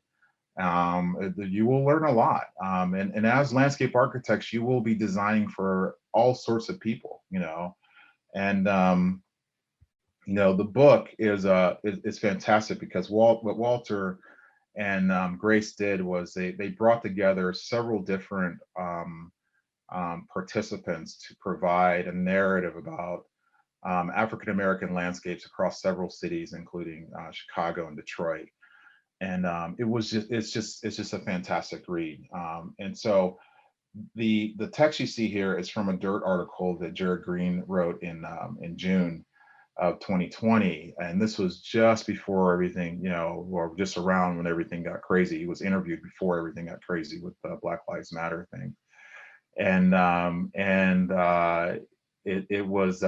You will learn a lot. And as landscape architects, you will be designing for all sorts of people, and the book is fantastic because what Walter and Grace did was they brought together several different participants to provide a narrative about African American landscapes across several cities, including Chicago and Detroit. And it's just a fantastic read. And so the text you see here is from a Dirt article that Jared Green wrote in June of 2020, and this was just before everything, or just around when everything got crazy. He was interviewed before everything got crazy with the Black Lives Matter thing, and it was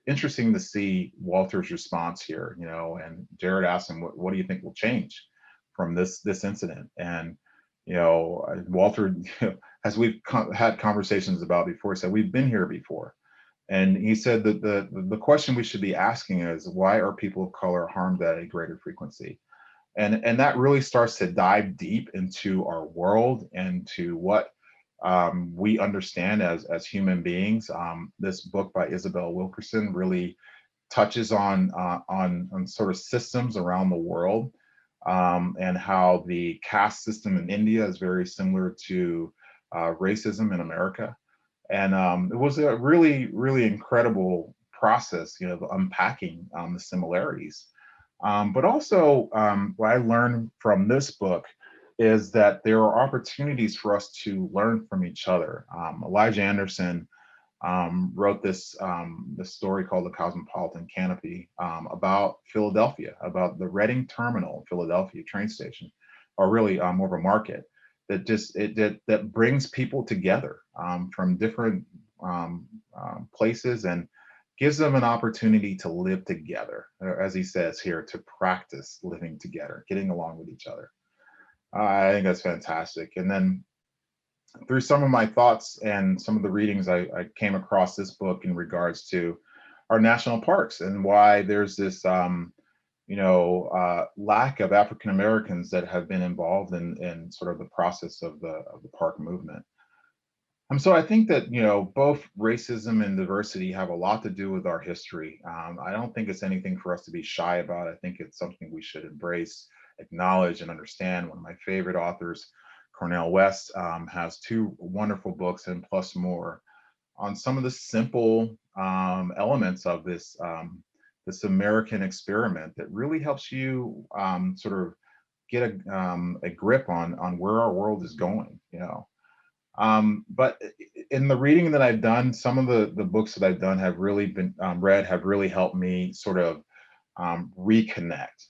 interesting to see Walter's response here, and Jared asked him, what do you think will change from this incident? And, Walter, as we've had conversations about before, he said, we've been here before. And he said that the question we should be asking is, why are people of color harmed at a greater frequency? And that really starts to dive deep into our world and to what we understand as human beings. This book by Isabel Wilkerson really touches on sort of systems around the world, and how the caste system in India is very similar to racism in America. And it was a really, really incredible process, unpacking the similarities. But also, what I learned from this book is that there are opportunities for us to learn from each other. Elijah Anderson wrote this story called The Cosmopolitan Canopy about Philadelphia, about the Reading Terminal, Philadelphia train station, or really more of a market that brings people together from different places and gives them an opportunity to live together, or as he says here, to practice living together, getting along with each other. I think that's fantastic. And then through some of my thoughts and some of the readings, I came across this book in regards to our national parks and why there's this lack of African Americans that have been involved in sort of the process of the park movement. So I think that both racism and diversity have a lot to do with our history. I don't think it's anything for us to be shy about. I think it's something we should embrace, acknowledge, and understand. One of my favorite authors, Cornel West, has two wonderful books and plus more on some of the simple elements of this American experiment that really helps you sort of get a grip on where our world is going. But in the reading that I've done, some of the books that I've done have really been read have really helped me sort of reconnect.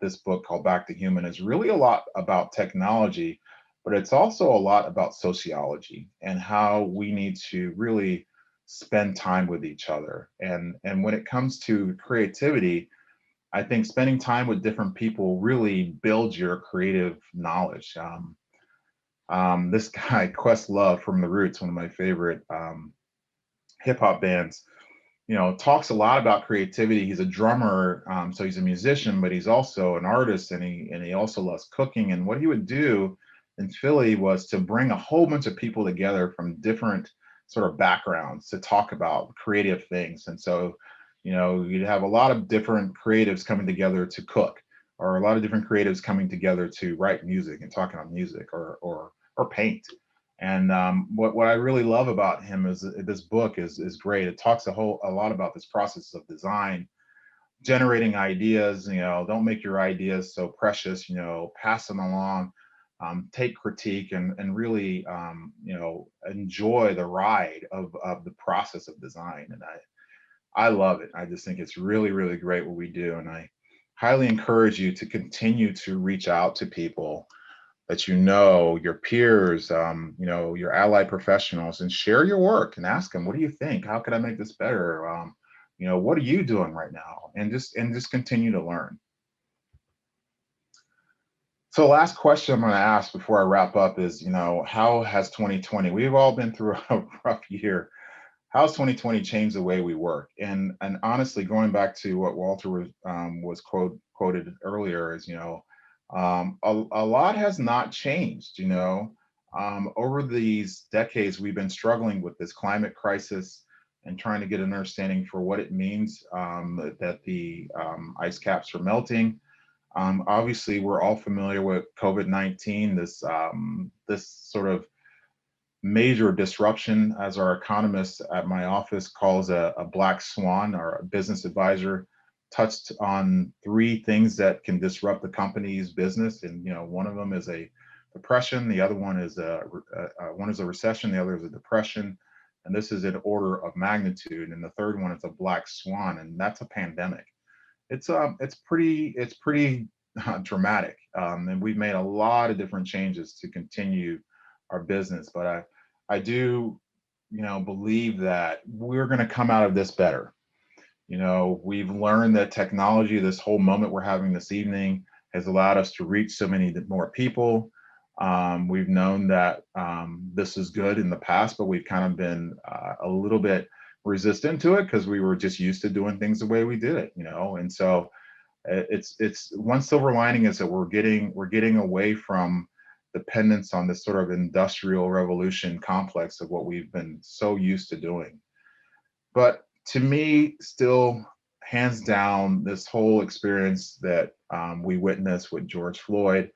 This book called Back to Human is really a lot about technology, but it's also a lot about sociology and how we need to really spend time with each other. And when it comes to creativity, I think spending time with different people really builds your creative knowledge. This guy, Questlove from The Roots, one of my favorite hip hop bands, talks a lot about creativity. He's a drummer, so he's a musician, but he's also an artist, and he also loves cooking. And what he would do in Philly was to bring a whole bunch of people together from different sort of backgrounds to talk about creative things. And so, you'd have a lot of different creatives coming together to cook, or a lot of different creatives coming together to write music and talk about music, or paint. And what I really love about him is this book is great. It talks a lot about this process of design, generating ideas. Don't make your ideas so precious. Pass them along, take critique, and really enjoy the ride of the process of design. And I love it. I just think it's really, really great what we do, and I highly encourage you to continue to reach out to people that your peers, your allied professionals, and share your work and ask them, what do you think? How can I make this better? What are you doing right now? And just continue to learn. So last question I'm going to ask before I wrap up is, how has 2020, we've all been through a rough year. How's 2020 changed the way we work? And honestly, going back to what Walter was quoted earlier is, a lot has not changed. Over these decades, we've been struggling with this climate crisis and trying to get an understanding for what it means that the ice caps are melting. Obviously, we're all familiar with COVID-19, this sort of major disruption, as our economist at my office calls a black swan. Our business advisor touched on three things that can disrupt the company's business, and one of them is a depression, the other one is a recession, the other is a depression, and this is in order of magnitude, and the third one is a black swan, and that's a pandemic. It's pretty dramatic, and we've made a lot of different changes to continue our business, but I do believe that we're going to come out of this better. We've learned that technology, this whole moment we're having this evening, has allowed us to reach so many more people. We've known that this is good in the past, but we've kind of been a little bit resistant to it because we were just used to doing things the way we did it, and so it's one silver lining is that we're getting away from dependence on this sort of industrial revolution complex of what we've been so used to doing. But to me, still, hands down, this whole experience that we witnessed with George Floyd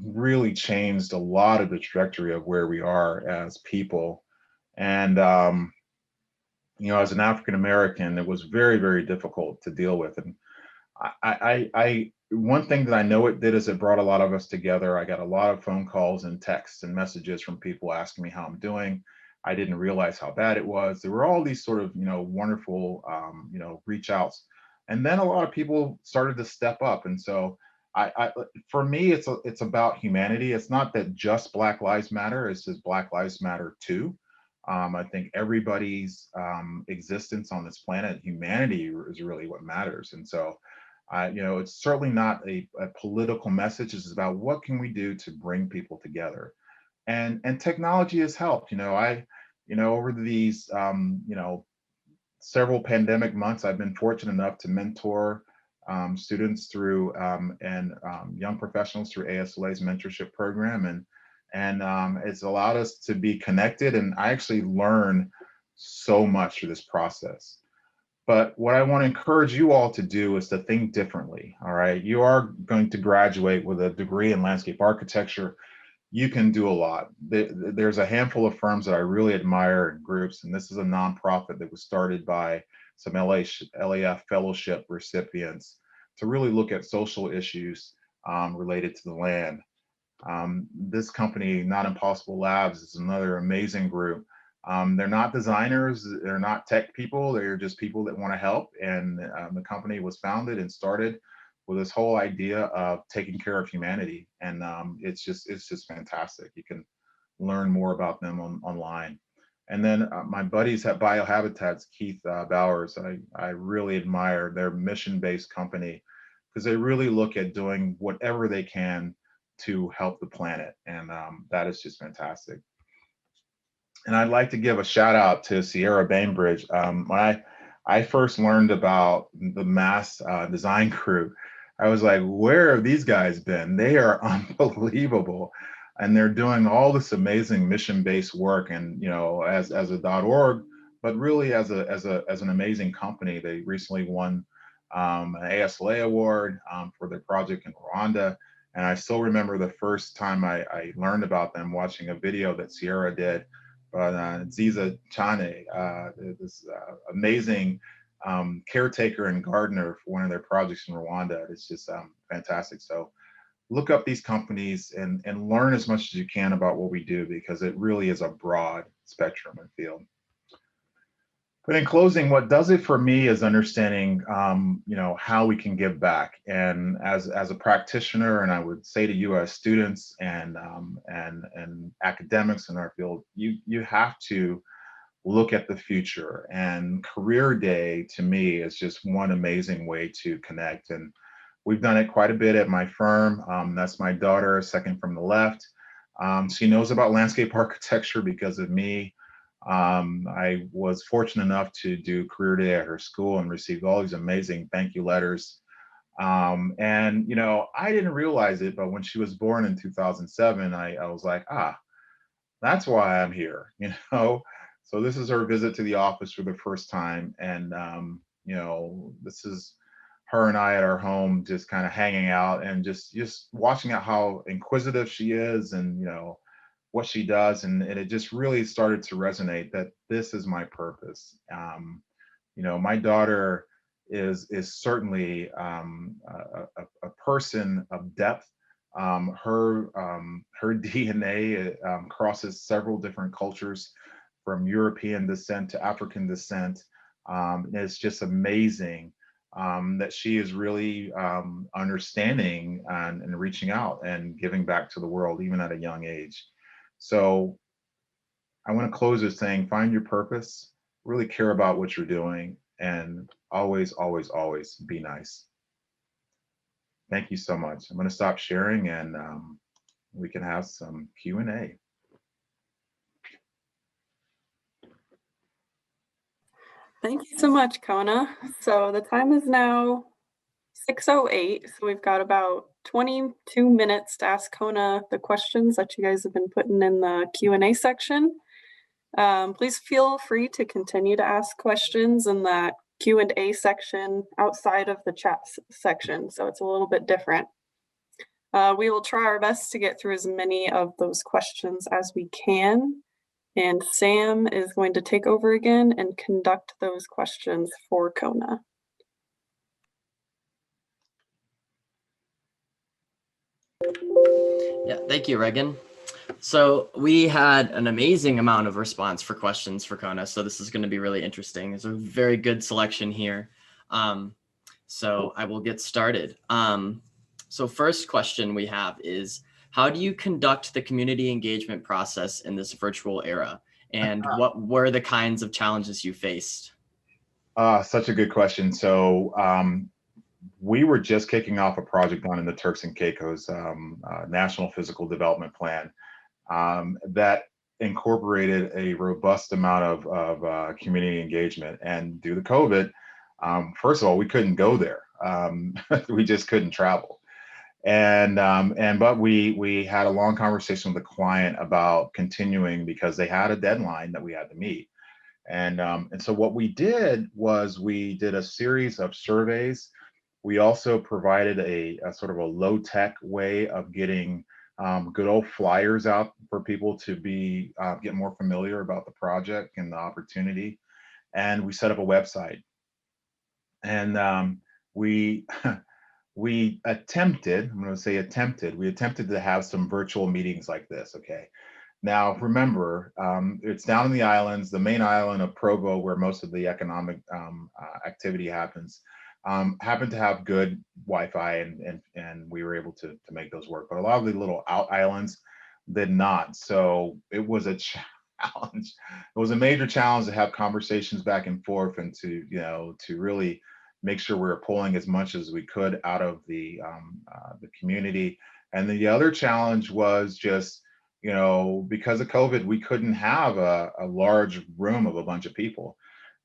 really changed a lot of the trajectory of where we are as people. And as an African American, it was very, very difficult to deal with. And I one thing that I know it did is it brought a lot of us together. I got a lot of phone calls and texts and messages from people asking me how I'm doing. I didn't realize how bad it was. There were all these sort of, wonderful, reach outs. And then a lot of people started to step up. And so for me, it's about humanity. It's not that just Black Lives Matter, it's just Black Lives Matter too. I think everybody's existence on this planet, humanity is really what matters. And so it's certainly not a political message. It's about what can we do to bring people together, and technology has helped. Over these several pandemic months, I've been fortunate enough to mentor students through and young professionals through ASLA's mentorship program, and it's allowed us to be connected. And I actually learn so much through this process. But what I want to encourage you all to do is to think differently. All right. You are going to graduate with a degree in landscape architecture. You can do a lot. There's a handful of firms that I really admire and groups, and this is a nonprofit that was started by some LAF fellowship recipients to really look at social issues related to the land. This company, Not Impossible Labs, is another amazing group. They're not designers, they're not tech people, they're just people that want to help. And the company was founded and started with this whole idea of taking care of humanity. And it's just fantastic. You can learn more about them online. And then my buddies at Biohabitats, Keith Bowers, I really admire their mission-based company because they really look at doing whatever they can to help the planet. And that is just fantastic. And I'd like to give a shout out to Sierra Bainbridge. When I first learned about the mass design crew, I was like, where have these guys been? They are unbelievable. And they're doing all this amazing mission-based work, and as a .org, but really as an amazing company. They recently won an ASLA award for their project in Rwanda. And I still remember the first time I learned about them watching a video that Sierra did. But Ziza Chane, this amazing caretaker and gardener for one of their projects in Rwanda. It's just fantastic. So look up these companies and learn as much as you can about what we do, because it really is a broad spectrum and field. But in closing, what does it for me is understanding, how we can give back. And as a practitioner, and I would say to you as students and academics in our field, you have to look at the future. And Career Day to me is just one amazing way to connect. And we've done it quite a bit at my firm. That's my daughter, second from the left. She knows about landscape architecture because of me. I was fortunate enough to do Career Day at her school and received all these amazing thank you letters. And I didn't realize it, but when she was born in 2007, I was like, that's why I'm here, So this is her visit to the office for the first time. And, this is her and I at our home, just kind of hanging out and just watching out how inquisitive she is, and, what she does. And it just really started to resonate that this is my purpose. My daughter is certainly a person of depth. Her DNA crosses several different cultures, from European descent to African descent. And it's just amazing that she is really understanding and reaching out and giving back to the world, even at a young age. So I want to close with saying, find your purpose, really care about what you're doing, and always, always, always be nice. Thank you so much. I'm going to stop sharing, and we can have some Q&A. Thank you so much, Kona. So the time is now 6:08, so we've got about 22 minutes to ask Kona the questions that you guys have been putting in the Q&A section. Please feel free to continue to ask questions in that Q&A section outside of the chat section, so it's a little bit different. We will try our best to get through as many of those questions as we can, and Sam is going to take over again and conduct those questions for Kona. Yeah, thank you, Reagan. So we had an amazing amount of response for questions for Kona, so this is going to be really interesting. There's a very good selection here. So I will get started. So first question we have is, how do you conduct the community engagement process in this virtual era? And what were the kinds of challenges you faced? Such a good question. So we were just kicking off a project down in the Turks and Caicos, National Physical Development Plan, that incorporated a robust amount of community engagement. And due to COVID, first of all, we couldn't go there. We just couldn't travel. But we had a long conversation with the client about continuing, because they had a deadline that we had to meet. And so what we did was we did a series of surveys. We also provided a sort of a low-tech way of getting good old flyers out for people to get more familiar about the project and the opportunity. And we set up a website. And we attempted, I'm going to say attempted, we attempted to have some virtual meetings like this. Okay. Now, remember, it's down in the islands, the main island of Provo, where most of the economic activity happens, happened to have good Wi-Fi, and we were able to make those work. But a lot of the little out islands did not. So it was a challenge. It was a major challenge to have conversations back and forth, and to really make sure we were pulling as much as we could out of the community, And the other challenge was just, because of COVID, we couldn't have a large room of a bunch of people.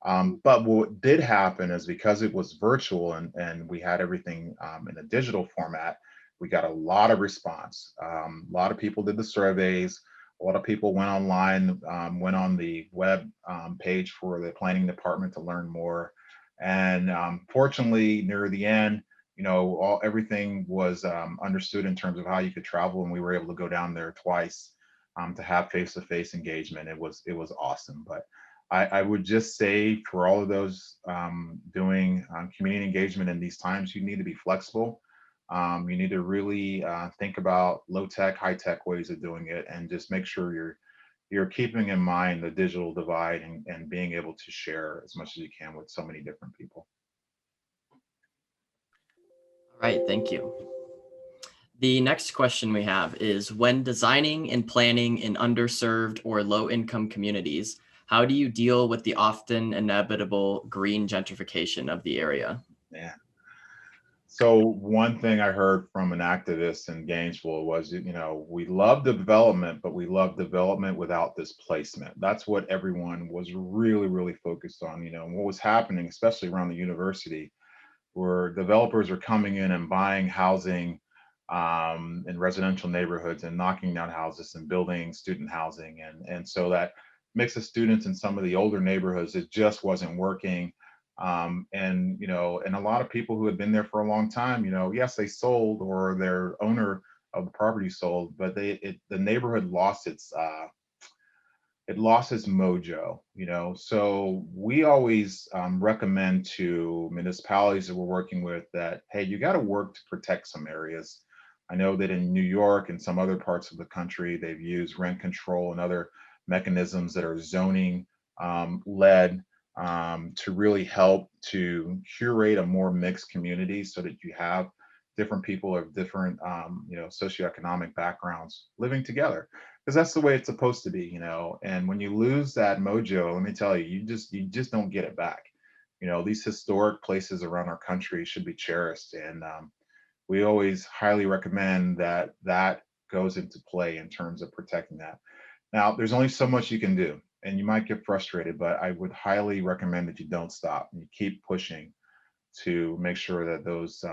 But what did happen is because it was virtual and we had everything in a digital format, we got a lot of response. A lot of people did the surveys. A lot of people went online, went on the web page for the planning department to learn more. And fortunately, near the end, everything was understood in terms of how you could travel, and we were able to go down there twice to have face-to-face engagement. It was awesome. But I would just say for all of those doing community engagement in these times, you need to be flexible. You need to really think about low tech, high tech ways of doing it, and just make sure you're keeping in mind the digital divide and being able to share as much as you can with so many different people. All right, thank you. The next question we have is, when designing and planning in underserved or low-income communities, how do you deal with the often inevitable green gentrification of the area? Yeah. So one thing I heard from an activist in Gainesville was, we love development, but we love development without displacement. That's what everyone was really, really focused on. And what was happening, especially around the university, where developers are coming in and buying housing in residential neighborhoods and knocking down houses and building student housing. And so that mix of students in some of the older neighborhoods, it just wasn't working. And a lot of people who had been there for a long time, yes, they sold, or their owner of the property sold, but the neighborhood lost its mojo. So we always recommend to municipalities that we're working with that, hey, you got to work to protect some areas. I know that in New York and some other parts of the country, they've used rent control and other mechanisms that are zoning led to really help to curate a more mixed community so that you have different people of different socioeconomic backgrounds living together, because that's the way it's supposed to be. And when you lose that mojo, let me tell you, you just don't get it back. These historic places around our country should be cherished, and we always highly recommend that goes into play in terms of protecting that. Now, there's only so much you can do, and you might get frustrated, but I would highly recommend that you don't stop and you keep pushing to make sure that those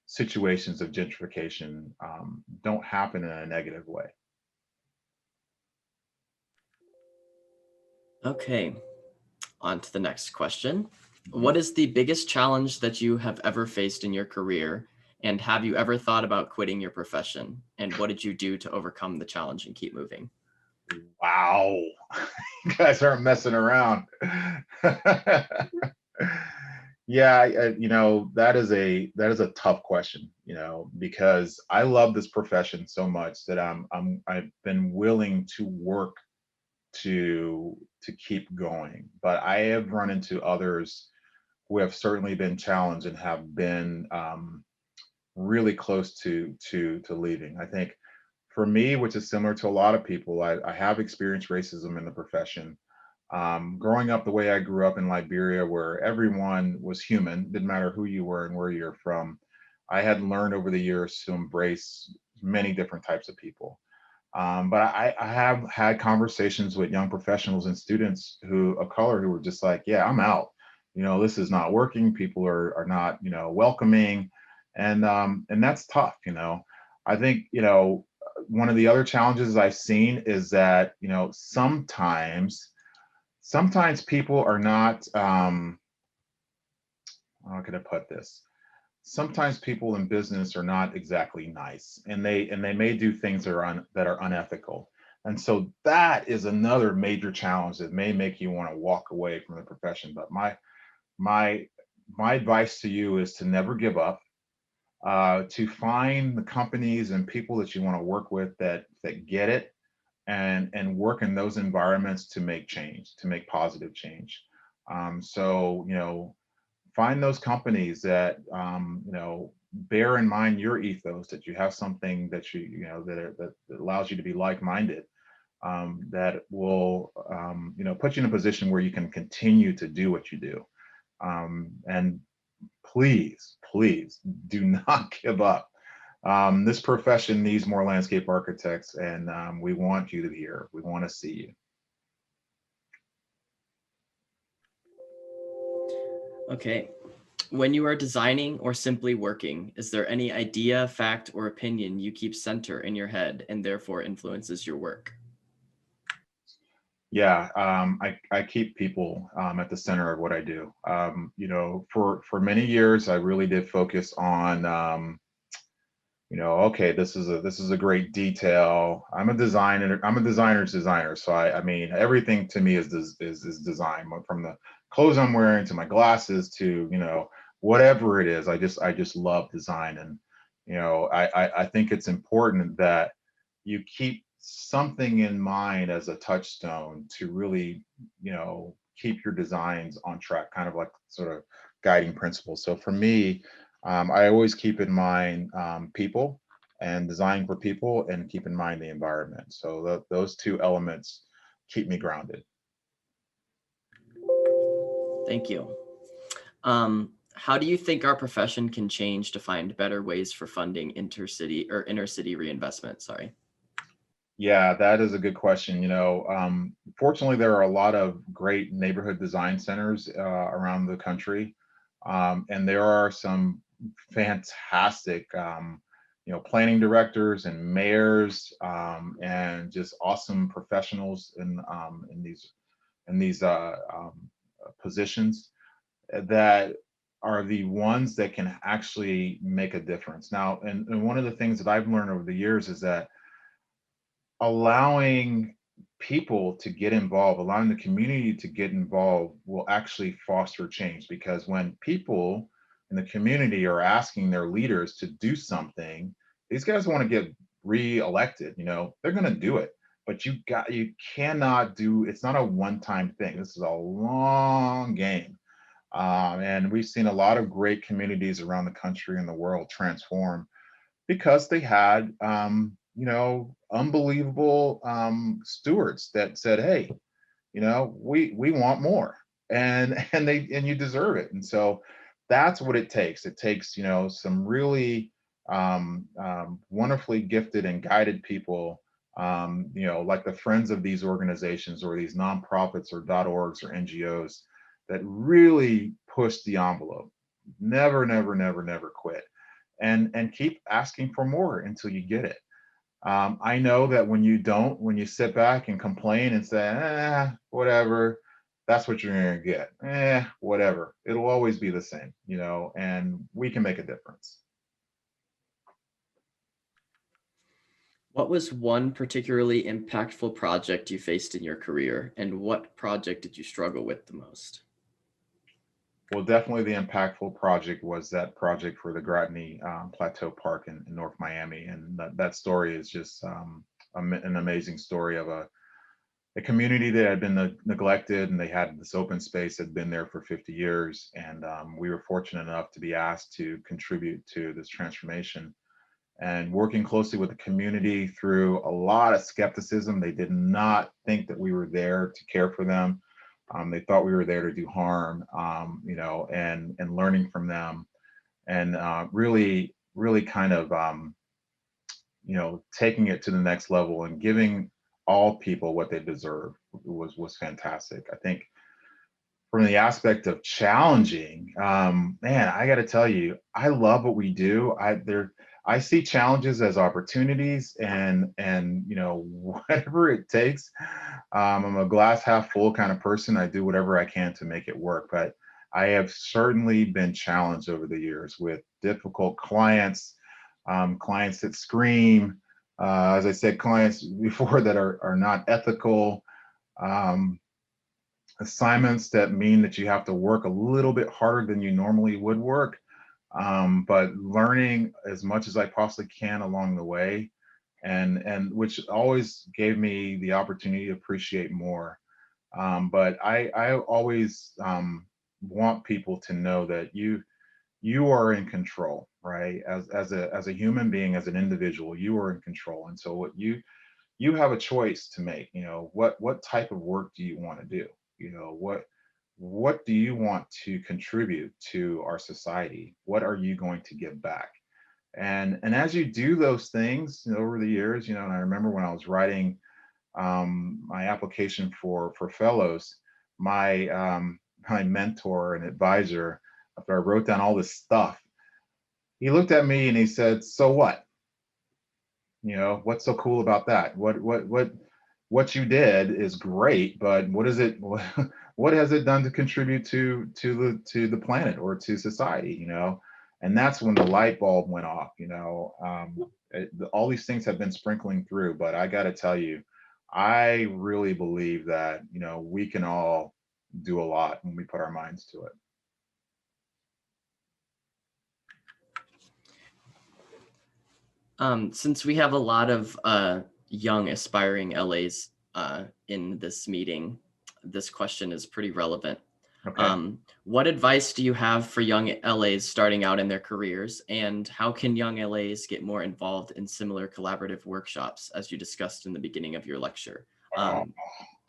situations of gentrification don't happen in a negative way. Okay, on to the next question. What is the biggest challenge that you have ever faced in your career? And have you ever thought about quitting your profession? And what did you do to overcome the challenge and keep moving? Wow, you guys aren't messing around. Yeah, that is a tough question, because I love this profession so much that I've been willing to work to keep going. But I have run into others who have certainly been challenged and have been really close to leaving. I think for me, which is similar to a lot of people, I have experienced racism in the profession. Growing up the way I grew up in Liberia, where everyone was human, didn't matter who you were and where you're from, I had learned over the years to embrace many different types of people. But I have had conversations with young professionals and students of color who were just like, yeah, I'm out. This is not working. People are not, welcoming. And that's tough. I think, one of the other challenges I've seen is that, sometimes people are not, how can I put this? Sometimes people in business are not exactly nice, and they may do things that are unethical. And so that is another major challenge that may make you want to walk away from the profession. But my advice to you is to never give up, to find the companies and people that you want to work with that get it, and work in those environments to make change, to make positive change. So find those companies that bear in mind your ethos, that you have something that that allows you to be like-minded, that will put you in a position where you can continue to do what you do. And please do not give up. This profession needs more landscape architects, and we want you to be here. We want to see you. Okay. When you are designing or simply working, is there any idea, fact, or opinion you keep center in your head and therefore influences your work? Yeah, I keep people at the center of what I do. You know, for many years, I really did focus on, you know, okay, this is a great detail. I'm a designer. I'm a designer's designer. So I mean, everything to me is design, from the clothes I'm wearing to my glasses to, you know, whatever it is. I just love design, and you know, I think it's important that you keep something in mind as a touchstone to really, you know, keep your designs on track, kind of like sort of guiding principles. So for me, I always keep in mind people and designing for people, and keep in mind the environment. So those two elements keep me grounded. Thank you. How do you think our profession can change to find better ways for funding intercity or inner city reinvestment? Sorry. Yeah, that is a good question. You know, fortunately, there are a lot of great neighborhood design centers around the country, and there are some fantastic, you know, planning directors and mayors, and just awesome professionals in these positions that are the ones that can actually make a difference. Now, and one of the things that I've learned over the years is that allowing people to get involved, allowing the community to get involved will actually foster change, because when people in the community are asking their leaders to do something, these guys want to get re-elected, you know, they're going to do it. But you cannot do, it's not a one-time thing. This is a long game. And we've seen a lot of great communities around the country and the world transform because they had, you know, unbelievable stewards that said, "Hey, you know, we want more, and you deserve it." And so that's what it takes. It takes, you know, some really wonderfully gifted and guided people. You know, like the friends of these organizations or these nonprofits or .orgs or NGOs that really push the envelope. Never quit, and keep asking for more until you get it. I know that when you don't, when you sit back and complain and say, whatever, that's what you're going to get. Whatever. It'll always be the same, you know, and we can make a difference. What was one particularly impactful project you faced in your career, and what project did you struggle with the most? Well, definitely the impactful project was that project for the Gratney Plateau Park in North Miami. And that story is just an amazing story of a community that had been neglected, and they had this open space that had been there for 50 years. And we were fortunate enough to be asked to contribute to this transformation, and working closely with the community through a lot of skepticism. They did not think that we were there to care for them. They thought we were there to do harm, you know, and learning from them, and really kind of, you know, taking it to the next level and giving all people what they deserve was fantastic. I think from the aspect of challenging, man, I got to tell you, I love what we do. I see challenges as opportunities, and you know, whatever it takes. I'm a glass half full kind of person. I do whatever I can to make it work. But I have certainly been challenged over the years with difficult clients, clients that scream, as I said, clients before that are not ethical. Um, Assignments that mean that you have to work a little bit harder than you normally would work, but learning as much as I possibly can along the way, and which always gave me the opportunity to appreciate more. But I always want people to know that you are in control, right? As a human being, as an individual, you are in control, and so what you have a choice to make. You know, what type of work do you want to do? You know, what do you want to contribute to our society? What are you going to give back? And as you do those things over the years, and I remember when I was writing my application for fellows, my my mentor and advisor, after I wrote down all this stuff, he looked at me and he said, "So what? What's so cool about that? What you did is great, but what is it? What has it done to contribute to the planet or to society? And that's when the light bulb went off. All these things have been sprinkling through, but I got to tell you, I really believe that we can all do a lot when we put our minds to it. Since we have a lot of young aspiring LAs in this meeting, this question is pretty relevant. Okay. What advice do you have for young LAs starting out in their careers, and how can young LAs get more involved in similar collaborative workshops as you discussed in the beginning of your lecture? Oh,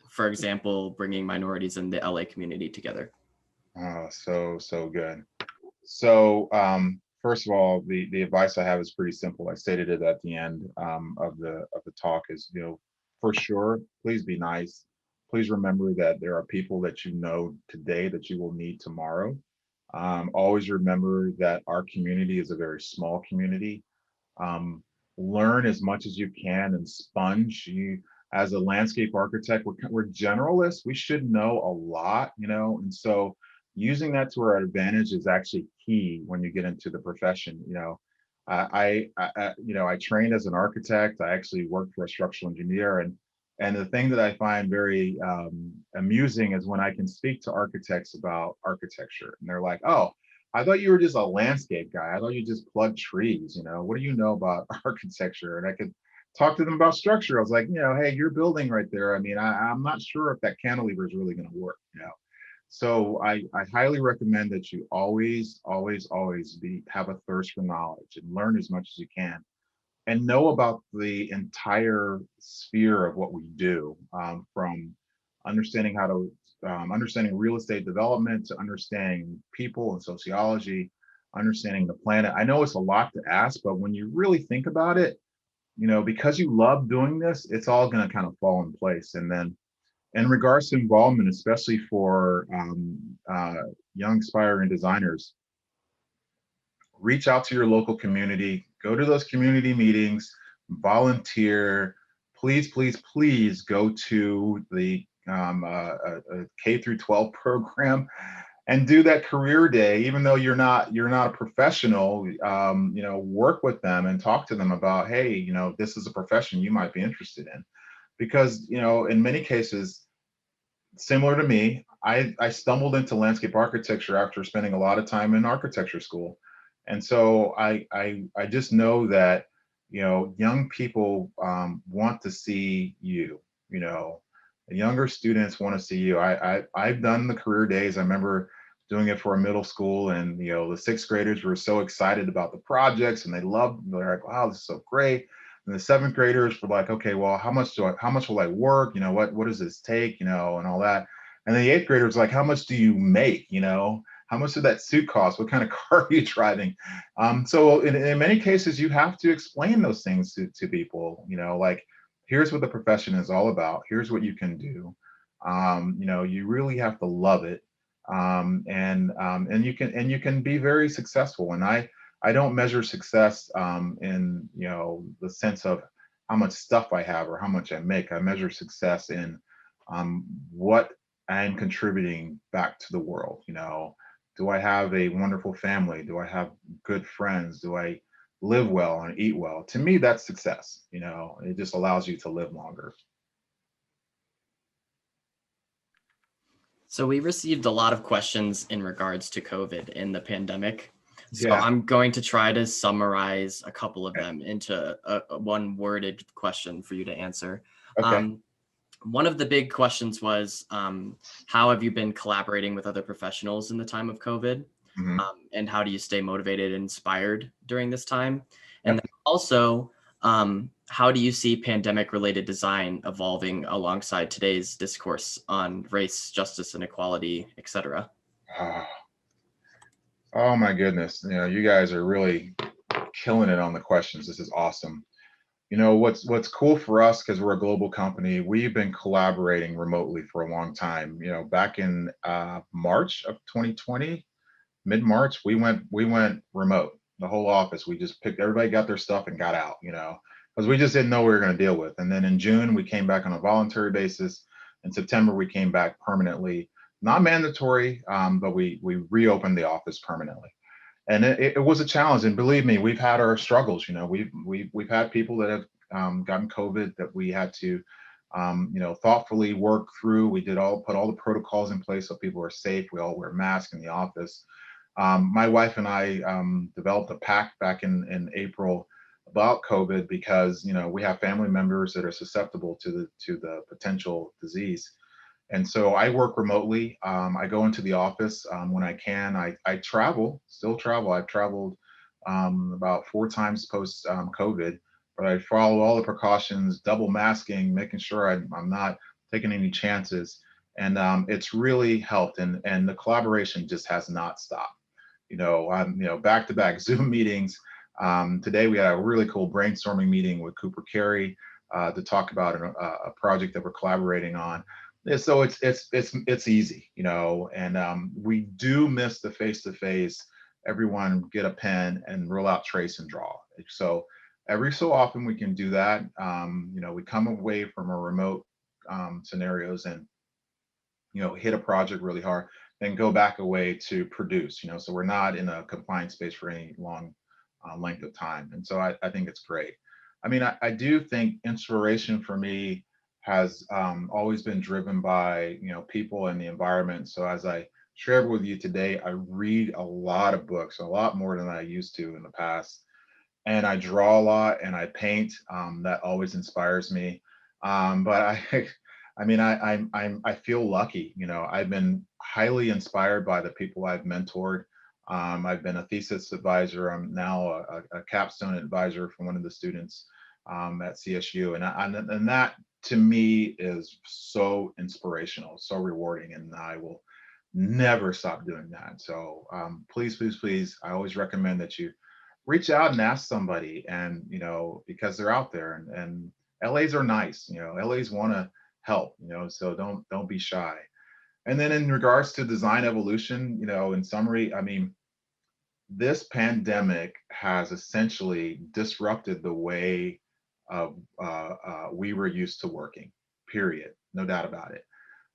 For example, bringing minorities in the LA community together. so good. So, first of all, the advice I have is pretty simple. I stated it at the end of the talk. Is for sure, please be nice. Please remember that there are people that you know today that you will need tomorrow. Always remember that our community is a very small community. um, Learn as much as you can and sponge. As a landscape architect, we're generalists. We should know a lot, and so using that to our advantage is actually key when you get into the profession. I trained as an architect. I actually worked for a structural engineer, and the thing that I find very amusing is when I can speak to architects about architecture, and they're like, "Oh, I thought you were just a landscape guy. I thought you just plugged trees. What do you know about architecture?" And I could talk to them about structure. I was like, hey, your building right there. I mean, I'm not sure if that cantilever is really going to work. So I highly recommend that you always, always, always have a thirst for knowledge and learn as much as you can and know about the entire sphere of what we do, from understanding how to understanding real estate development to understanding people and sociology, understanding the planet. I know it's a lot to ask, but when you really think about it, because you love doing this, it's all going to kind of fall in place. And then in regards to involvement, especially for young aspiring designers, reach out to your local community, go to those community meetings, volunteer. Please, please, please go to the K through 12 program and do that career day. Even though you're not a professional, work with them and talk to them about, hey, this is a profession you might be interested in, because in many cases, similar to me, I stumbled into landscape architecture after spending a lot of time in architecture school. And so I just know that, young people want to see you, younger students want to see you. I've done the career days. I remember doing it for a middle school, and, the sixth graders were so excited about the projects and they're like, wow, this is so great. And the seventh graders were like, okay, well, how much will I work? What does this take? And all that. And then the eighth graders like, how much do you make? How much did that suit cost? What kind of car are you driving? So in many cases, you have to explain those things to people, like, here's what the profession is all about. Here's what you can do. You really have to love it. And you can be very successful. And I don't measure success in the sense of how much stuff I have or how much I make. I measure success in what I'm contributing back to the world. Do I have a wonderful family? Do I have good friends? Do I live well and eat well? To me, that's success. It just allows you to live longer. So we received a lot of questions in regards to COVID and the pandemic. So Yeah. I'm going to try to summarize a couple of them into a one worded question for you to answer. Okay. One of the big questions was, how have you been collaborating with other professionals in the time of COVID? Mhm. And how do you stay motivated and inspired during this time? And Yep. then also, how do you see pandemic-related design evolving alongside today's discourse on race, justice, and equality, et cetera? Ah. Oh my goodness. You guys are really killing it on the questions. This is awesome. You know, what's cool for us, because we're a global company, we've been collaborating remotely for a long time. You know, back in March of 2020, mid-March, we went remote. The whole office, we just picked, everybody got their stuff and got out, you know, because we just didn't know what we were going to deal with. And then in June, we came back on a voluntary basis. In September, we came back permanently, not mandatory, but we reopened the office permanently. And it was a challenge. And believe me, we've had our struggles. You know, we've had people that have gotten COVID that we had to, you know, thoughtfully work through. We put all the protocols in place so people are safe. We all wear masks in the office. My wife and I developed a pact back in April about COVID, because you know we have family members that are susceptible to the potential disease. And so I work remotely. I go into the office when I can. I travel, still travel. I've traveled about 4 times post COVID, but I follow all the precautions, double masking, making sure I'm not taking any chances. And it's really helped. And the collaboration just has not stopped. You know, back-to-back Zoom meetings. Today we had a really cool brainstorming meeting with Cooper Carey to talk about a project that we're collaborating on. Yeah, so it's easy, you know, and we do miss the face-to-face. Everyone get a pen and roll out, trace, and draw. So every so often we can do that. You know, we come away from our remote scenarios and, you know, hit a project really hard, then go back away to produce, you know, so we're not in a confined space for any long length of time. And so I think it's great. I mean, I do think inspiration for me has always been driven by, you know, people and the environment. So as I shared with you today, I read a lot of books, a lot more than I used to in the past. And I draw a lot and I paint. That always inspires me. But I mean, I feel lucky. You know, I've been highly inspired by the people I've mentored. I've been a thesis advisor. I'm now a capstone advisor for one of the students at CSU, and that to me is so inspirational, so rewarding, and I will never stop doing that. So please, please, please, I always recommend that you reach out and ask somebody, and you know, because they're out there, and LAs are nice. You know, LAs want to help. You know, so don't be shy. And then in regards to design evolution, you know, in summary, I mean, this pandemic has essentially disrupted the way we were used to working, period. No doubt about it.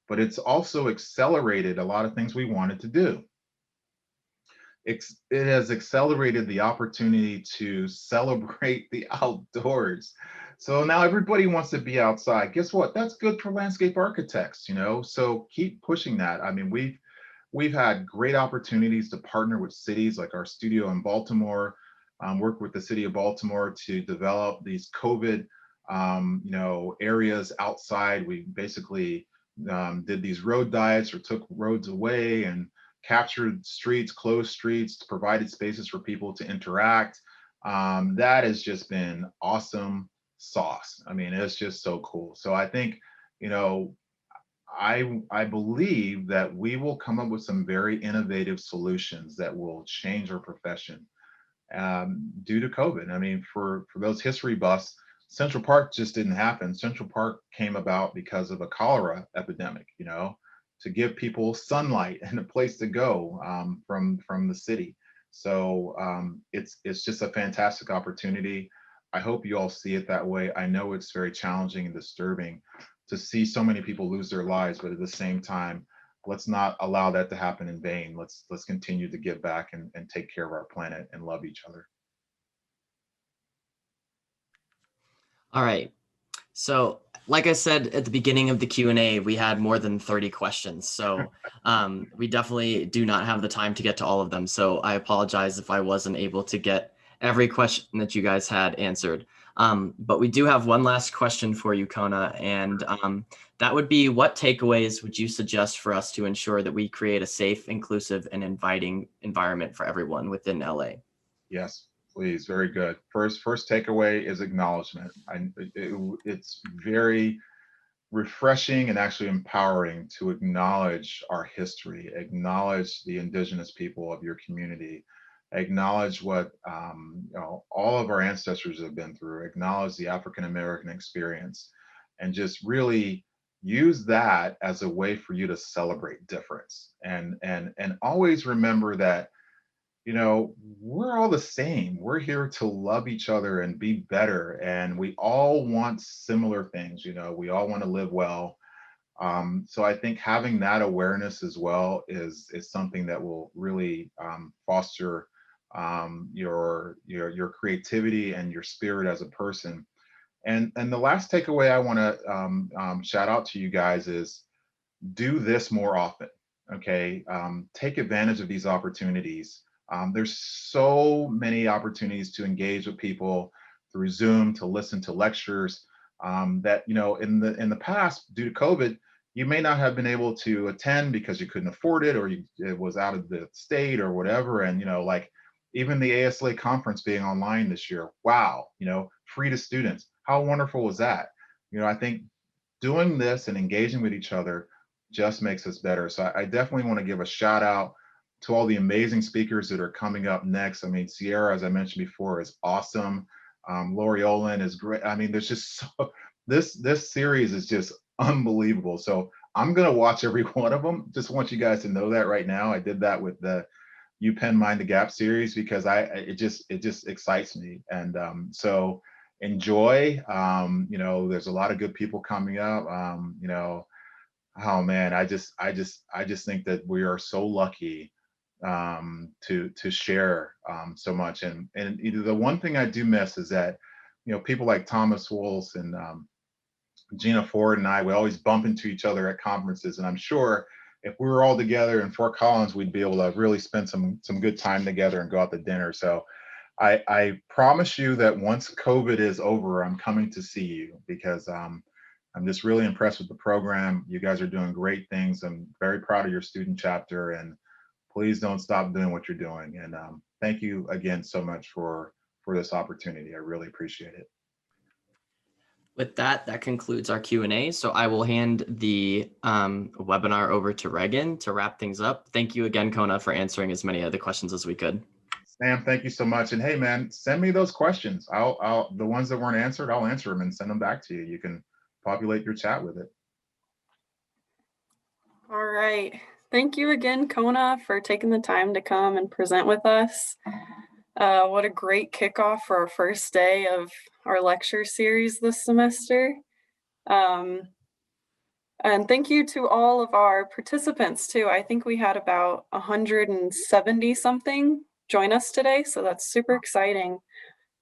But it's also accelerated a lot of things we wanted to do. It has accelerated the opportunity to celebrate the outdoors. So now everybody wants to be outside. Guess what? That's good for landscape architects, you know? So keep pushing that. I mean, we've had great opportunities to partner with cities like our studio in Baltimore, work with the city of Baltimore to develop these COVID, you know, areas outside. We basically did these road diets or took roads away and captured streets, closed streets, provided spaces for people to interact. That has just been awesome sauce. I mean, it's just so cool. So I think, you know, I believe that we will come up with some very innovative solutions that will change our profession due to COVID. I mean, for those history buffs, Central Park just didn't happen. Central Park came about because of a cholera epidemic, you know, to give people sunlight and a place to go from the city. So it's just a fantastic opportunity. I hope you all see it that way. I know it's very challenging and disturbing to see so many people lose their lives, but at the same time, let's not allow that to happen in vain. Let's continue to give back and take care of our planet and love each other. All right. So like I said at the beginning of the Q&A, we had more than 30 questions. So we definitely do not have the time to get to all of them. So I apologize if I wasn't able to get every question that you guys had answered. But we do have one last question for you, Kona. And that would be, what takeaways would you suggest for us to ensure that we create a safe, inclusive, and inviting environment for everyone within LA? Yes, please. Very good. First takeaway is acknowledgement. It's very refreshing and actually empowering to acknowledge our history, acknowledge the indigenous people of your community, acknowledge what all of our ancestors have been through, acknowledge the African American experience, and just really use that as a way for you to celebrate difference, and always remember that we're all the same. We're here to love each other and be better, and we all want similar things. We all want to live well. So I think having that awareness as well is something that will really foster your creativity and your spirit as a person. And the last takeaway I want to shout out to you guys is do this more often. Okay, take advantage of these opportunities. There's so many opportunities to engage with people through Zoom, to listen to lectures that in the past, due to COVID, you may not have been able to attend because you couldn't afford it, or it was out of the state or whatever. And like even the ASLA conference being online this year, wow, free to students. How wonderful was that? I think doing this and engaging with each other just makes us better. So I definitely want to give a shout out to all the amazing speakers that are coming up next. I mean, Sierra, as I mentioned before, is awesome. Lori Olin is great. I mean, there's just this series is just unbelievable. So I'm gonna watch every one of them. Just want you guys to know that right now. I did that with the UPenn Mind the Gap series because it just excites me. And so enjoy. There's a lot of good people coming up. Oh man, I just think that we are so lucky to share so much. And the one thing I do miss is that people like Thomas Wolfe and Gina Ford and we always bump into each other at conferences, and I'm sure if we were all together in Fort Collins, we'd be able to really spend some good time together and go out to dinner. So I promise you that once COVID is over, I'm coming to see you because I'm just really impressed with the program. You guys are doing great things. I'm very proud of your student chapter, and please don't stop doing what you're doing. And thank you again so much for this opportunity. I really appreciate it. With that concludes our Q&A. So I will hand the webinar over to Reagan to wrap things up. Thank you again, Kona, for answering as many of the questions as we could. Sam, thank you so much. And hey, man, send me those questions. I'll the ones that weren't answered, I'll answer them and send them back to you. You can populate your chat with it. All right. Thank you again, Kona, for taking the time to come and present with us. What a great kickoff for our first day of our lecture series this semester. And thank you to all of our participants too. I think we had about 170 something join us today, so that's super exciting.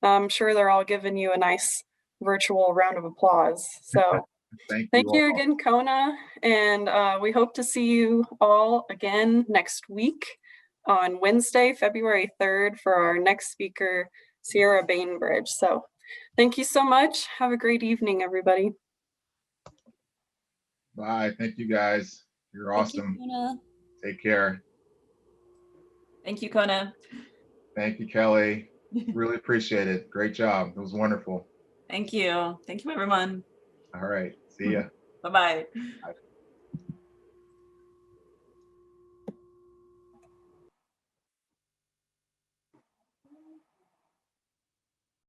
I'm sure they're all giving you a nice virtual round of applause. So thank you again, Kona, and we hope to see you all again next week on Wednesday, February 3rd for our next speaker, Sierra Bainbridge. So thank you so much. Have a great evening, everybody. Bye. Thank you, guys. You're awesome. Thank you, Kona. Take care. Thank you, Kona. Thank you, Kelly. Really appreciate it. Great job. It was wonderful. Thank you. Thank you, everyone. All right. See ya. Bye-bye. Bye.